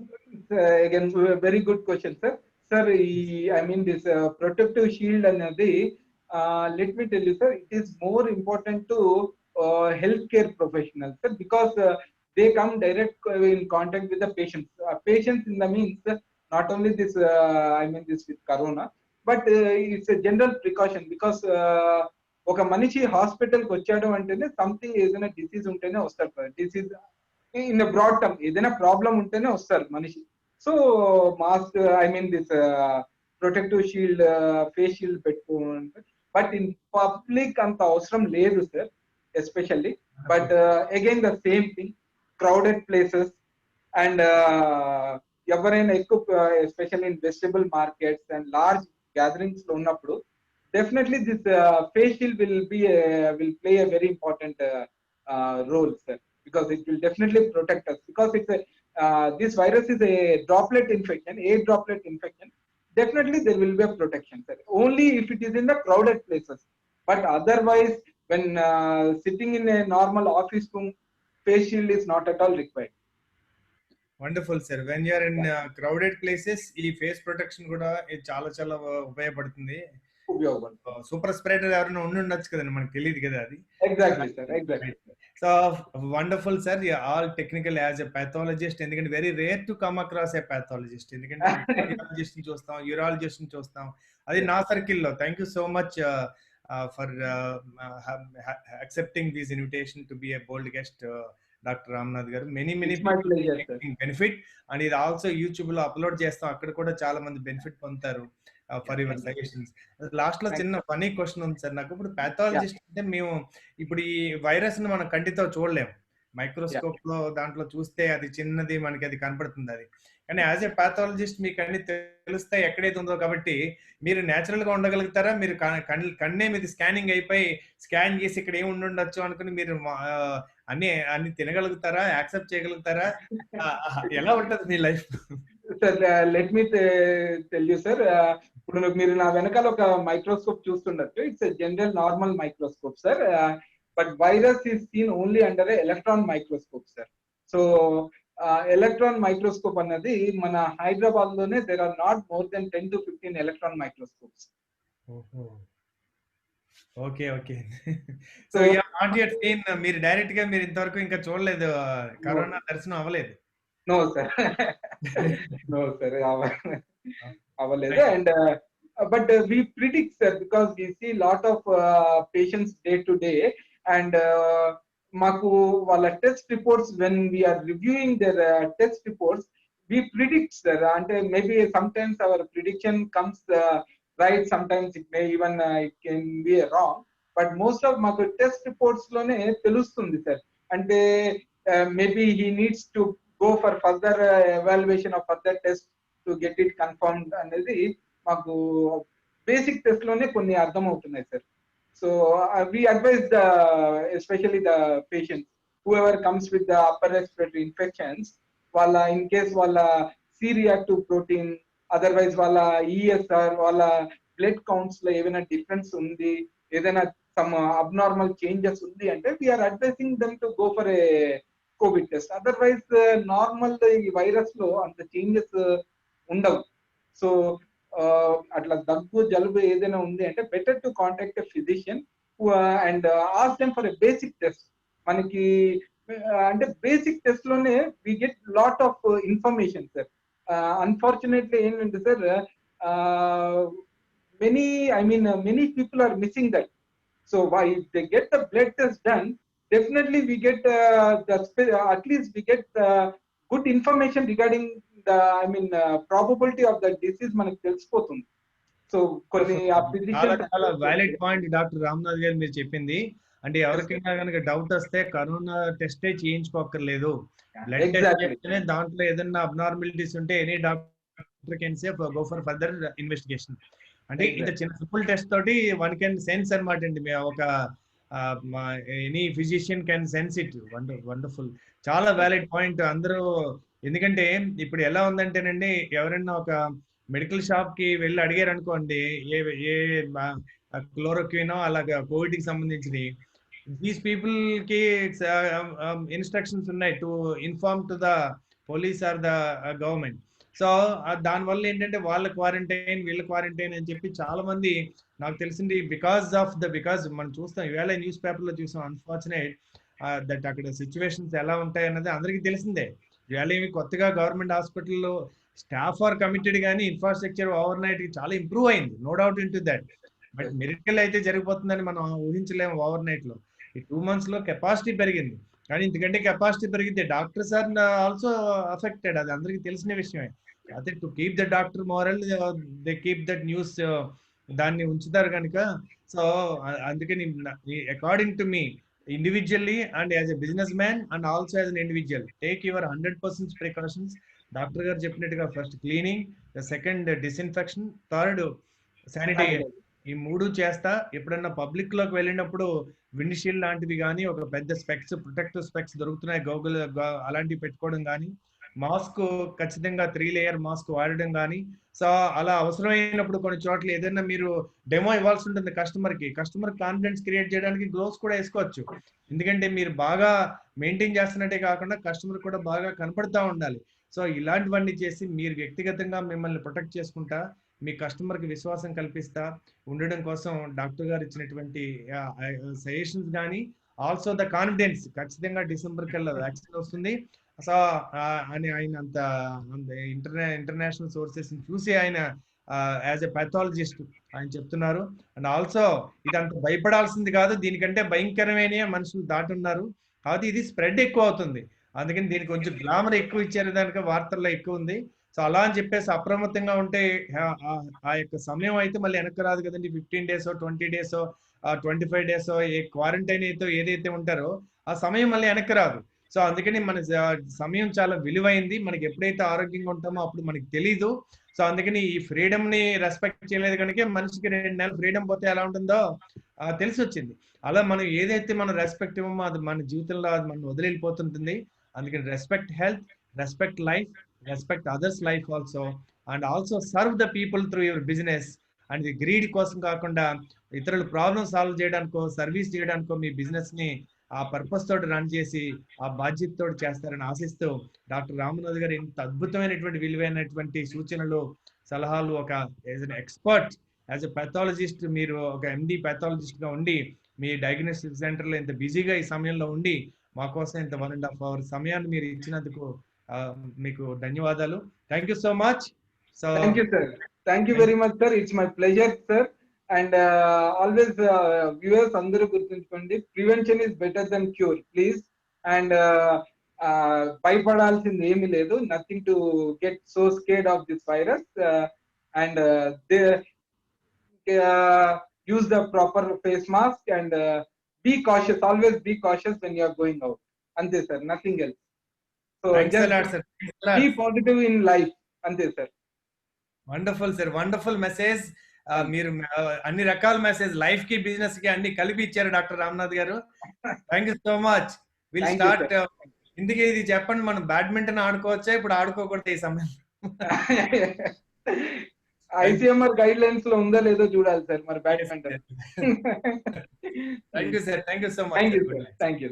Again very good question sir. Sir I mean this protective shield అనేది, let me tell you sir, it is more important to healthcare professionals sir, because they come direct in contact with the patients. Patients in the means not only this I mean this with corona, but it's a general precaution, because ఒక మనిషి hospital కి వచ్చాడు అంటేనే something ఏదైనా disease ఉంటేనే వస్తారు sir. Disease in broad term ఏదైనా problem ఉంటేనే వస్తారు మనిషి. So mask, I mean this protective shield, face shield పెట్టుకోవాలి. బట్ ఇన్ పబ్లిక్ అంత అవసరం లేదు sir, especially. But again the same thing, crowded places and ఎవరైనా ఎక్కువ especially in vegetable markets and large gatherings లో ఉన్నప్పుడు definitely this face shield will play a very important role sir, because it will definitely protect us, because it's a this virus is a droplet infection, a droplet infection. Definitely there will be a protection sir, only if it is in the crowded places. But otherwise when sitting in a normal office room, face shield is not at all required. Wonderful sir. When you're in crowded places ఈ face protection కూడా చాలా చాలా ఉపయోగపడుతుంది. Super spreader ఎవరైనా ఉండి ఉండొచ్చు కదండి, మనకు తెలియదు కదా అది. Exactly sir, exactly. So wonderful sir, all technical as a pathologist, ఎందుకంటే very rare to come across a pathologist, ఎందుకంటే యూరాలజిస్ట్ చూస్తాం, యూరాలజిస్ట్ చూస్తాం, అది నా సర్కిల్లో. Thank you so much for accepting this invitation to be a bold guest, Dr. Ramnath garu. Many benefit, and it also YouTube lo upload chestam, akkada kuda chaala mandi benefit pontaru for your suggestions. Last lo chinna funny question undi sir, naku ippudu pathologist ante memu ippudu ee virus ni mana kantito చూడలేం, microscope లో దాంట్లో చూస్తే అది చిన్నది, మనకి అది కనపడుతుంది అది. కానీ యాజ్ ఏ పాథాలజిస్ట్ మీకు అన్ని తెలుస్తాయి ఎక్కడైతే ఉందో, కాబట్టి మీరు నేచురల్ గా ఉండగలుగుతారా? మీరు కన్నే మీది స్కానింగ్ అయిపోయి స్కాన్ చేసి ఇక్కడ ఏమి ఉండొచ్చు అనుకుని మీరు అన్ని అన్ని తినగలుగుతారా? యాక్సెప్ట్ చేయగలుగుతారా? ఎలా ఉంటది మీ life? Sir let me tell you sir, ఇప్పుడు మీరు నా వెనకాల ఒక మైక్రోస్కోప్ చూస్తుండొచ్చు. It's general normal microscope sir, but virus is seen only under electron microscope sir. So electron microscope అన్నది మన హైదరాబాద్ లోనే there are not more than 10 to 15 electron microscopes. Okay okay. So you have not yet seen, మీరు direct గా మీరు ఇంతవరకు ఇంకా చూడలేదు, corona దర్శనం అవ్వలేదు. నో సార్, నో సార్, అవ్వలేదు. And but we predict sir, because we see lot of patients day to day, and మాకు వాళ్ళ test reports, when we're reviewing their test reports, we predict sir. అంటే maybe sometimes our prediction comes right, sometimes it may even it can be wrong, but most of మాకు test reports లోనే తెలుస్తుంది sir. అంటే maybe he needs to go for further evaluation of further test to get it confirmed అనేది మాకు basic test లోనే కొన్ని అర్థం అవుతున్నాయి sir. So we advise the especially the patients whoever comes with the upper respiratory infections, వాళ్ళ in case వాళ్ళ C reactive protein, otherwise వాళ్ళ ESR, వాళ్ళ బ్లడ్ కౌంట్స్ లో ఏమైనా డిఫరెన్స్ ఉంది, ఏదైనా సమ్ అబ్నార్మల్ చేంజెస్ ఉంది అంటే we are advising them to go for a Covid test. Otherwise normal ఈ వైరస్ లో అంత చేంజెస్ ఉండవు. సో అట్లా దగ్గు జలుబు ఏదైనా ఉంది అంటే better to contact a physician and ask them for a basic test. మనకి అంటే బేసిక్ టెస్ట్ లోనే we get lot of information sir. Unfortunately ఏంటంటే sir, many people are missing that. So if they get the blood test done, definitely we get at least we get good information regarding the probability of the disease మనకు తెలిసిపోతుంది. So కొన్ని చాలా valid point doctor Ramnath గారు మీరు చెప్పింది. అంటే ఎవరికైనా కనుక డౌట్ వస్తే కరోనా టెస్టే చేయించుకోక్కర్లేదు, బ్లడ్ టెస్ట్ చేస్తేనే దాంట్లో ఏదైనా అబ్నార్మాలిటీస్ ఉంటే any doctor can say go for further investigation. అంటే ఇంత చిన్న సింపుల్ టెస్ట్ తోటి వన్ కెన్ సెన్స్ అనమాట అండి. ఒక any physician can sense it. Wonderful, చాలా వ్యాలిడ్ పాయింట్ అందరూ. ఎందుకంటే ఇప్పుడు ఎలా ఉందంటేనండి, ఎవరైనా ఒక మెడికల్ షాప్ కి వెళ్ళి అడిగారు అనుకోండి, ఏ క్లోరోక్వినో అలాగా కోవిడ్ కి సంబంధించి, దీస్ పీపుల్ కి ఇన్స్ట్రక్షన్స్ ఉన్నాయి to inform to the police or the government. So దానివల్ల ఏంటంటే వాళ్ళ క్వారంటైన్ వీళ్ళ క్వారంటైన్ అని చెప్పి చాలా మంది, నాకు తెలిసింది బికాజ్ మనం చూస్తాం ఈవేళ న్యూస్ పేపర్ లో చూసాం, అన్ఫార్చునేట్ దట్ అక్కడ సిచ్యువేషన్స్ ఎలా ఉంటాయి అన్నది అందరికీ తెలిసిందే. ఈవేళ ఏమి కొత్తగా గవర్నమెంట్ హాస్పిటల్లో స్టాఫ్ ఆర్ కమిటెడ్, కానీ ఇన్ఫ్రాస్ట్రక్చర్ ఓవర్ నైట్ చాలా ఇంప్రూవ్ అయింది, no doubt in to that. But miracle అయితే జరిగిపోతుందని మనం ఊహించలేము ఓవర్ నైట్ లో. ఈ 2 months లో కెపాసిటీ పెరిగింది, కానీ ఎందుకంటే కెపాసిటీ పెరిగితే డాక్టర్స్ ఆర్ ఆల్సో అఫెక్టెడ్, అది అందరికీ తెలిసిన విషయమే. అదే to keep the doctor morale they keep that news, దాన్ని ఉంచుతారు కనుక. సో అందుకని according to me individually and as a businessman and also as an individual, take your 100% precautions. Doctor గారు చెప్పినట్టుగా first cleaning, the second disinfection, third sanitisation, ఈ 3 చేస్తా. ఎప్పుడన్నా public లోకి వెళ్ళినప్పుడు విండ్ షీల్డ్ లాంటివి కానీ, ఒక పెద్ద స్పెక్స్, ప్రొటెక్టివ్ స్పెక్స్ దొరుకుతున్నాయి గూగుల్, అలాంటివి పెట్టుకోవడం కానీ, మాస్క్ ఖచ్చితంగా 3 layer మాస్క్ వాడడం కానీ. సో అలా అవసరమైనప్పుడు కొన్ని చోట్ల ఏదైనా మీరు డెమో ఇవ్వాల్సి ఉంటుంది కస్టమర్ కాన్ఫిడెన్స్ క్రియేట్ చేయడానికి గ్లోవ్స్ కూడా వేసుకోవచ్చు. ఎందుకంటే మీరు బాగా మెయింటైన్ చేస్తున్నట్టే కాకుండా కస్టమర్ కూడా బాగా కనపడతా ఉండాలి. సో ఇలాంటివన్నీ చేసి మీరు వ్యక్తిగతంగా మిమ్మల్ని ప్రొటెక్ట్ చేసుకుంటా, మీ కస్టమర్ కి విశ్వాసం కల్పిస్తా ఉండడం కోసం డాక్టర్ గారు ఇచ్చినటువంటి సజెషన్స్ కానీ, ఆల్సో ద కాన్ఫిడెన్స్, ఖచ్చితంగా డిసెంబర్ కల్లా వ్యాక్సిన్ వస్తుంది. సో అని ఆయన అంత ఇంటర్నేషనల్ సోర్సెస్ చూసి ఆయన యాజ్ ఎ పాథాలజిస్ట్ ఆయన చెప్తున్నారు. అండ్ ఆల్సో ఇదంత భయపడాల్సింది కాదు, దీనికంటే భయంకరమైన మనుషులు దాటున్నారు, కాబట్టి ఇది స్ప్రెడ్ ఎక్కువ అవుతుంది. అందుకని దీనికి కొంచెం గ్లామర్ ఎక్కువ ఇచ్చారు, దానికి వార్తల్లో ఎక్కువ ఉంది. సో అలా అని చెప్పేసి అప్రమత్తంగా ఉంటే ఆ యొక్క సమయం అయితే మళ్ళీ వెనక్కి రాదు కదండి. 15 days 20 days 25 days ఏ క్వారంటైన్ అయితే ఏదైతే ఉంటారో ఆ సమయం మళ్ళీ వెనక్కి రాదు. సో అందుకని మన సమయం చాలా విలువైంది. మనకి ఎప్పుడైతే ఆరోగ్యంగా ఉంటామో అప్పుడు మనకి తెలీదు. సో అందుకని ఈ ఫ్రీడమ్ ని రెస్పెక్ట్ చేయలేదు కనుక మనిషికి 2 నెలలు ఫ్రీడమ్ పోతే ఎలా ఉంటుందో తెలిసి వచ్చింది. అలా మనం ఏదైతే మనం రెస్పెక్ట్ ఇవ్వమో అది మన జీవితంలో అది మనం వదిలిపోతుంటుంది. అందుకని respect health, respect life, respect others life also, and also serve the people through your business. And ఇది గ్రీడ్ కోసం కాకుండా ఇతరుల ప్రాబ్లమ్ సాల్వ్ చేయడానికో సర్వీస్ చేయడానికో మీ బిజినెస్ ని ఆ పర్పస్ తోటి రన్ చేసి ఆ బాధ్యతతో చేస్తారని ఆశిస్తూ డాక్టర్ రామనాథ్ గారు ఇంత అద్భుతమైనటువంటి విలువైనటువంటి సూచనలు సలహాలు ఒక as an expert as a pathologist మీరు ఒక ఎండి పెథాలజిస్ట్ గా ఉండి మీ డయాగ్నోస్టిక్ సెంటర్ లో ఇంత బిజీగా ఈ సమయంలో ఉండి మా కోసం ఇంత 1.5 hour సమయాన్ని మీరు ఇచ్చినందుకు మీకు ధన్యవాదాలు. Thank you so much. So thank you sir. Thank you very much sir. It's my pleasure sir. And always viewers అందరూ గుర్తుంచుకోండి, prevention is better than cure please. And భయపడాల్సింది ఏమీ లేదు. Nothing to get so scared of this virus. And use the proper face mask and be cautious. Always be cautious when you are going out. Ante sir, nothing else. So just be positive in life. Ante sir. Wonderful sir, wonderful message. మీరు అన్ని రకాల message life కి business కి అన్ని కలిపి ఇచ్చారు doctor Ramnath గారు. Thank you so much. Will start. ఇందుకే ఇది చెప్పండి, మనం బ్యాడ్మింటన్ ఆడుకోవచ్చా ఇప్పుడు ఆడుకోకూడదు ఈ సమయం? ICMR గైడ్ లైన్స్ లో ఉందో లేదో చూడాలి సార్ మరి badminton. Thank you sir, thank you so much. Thank you.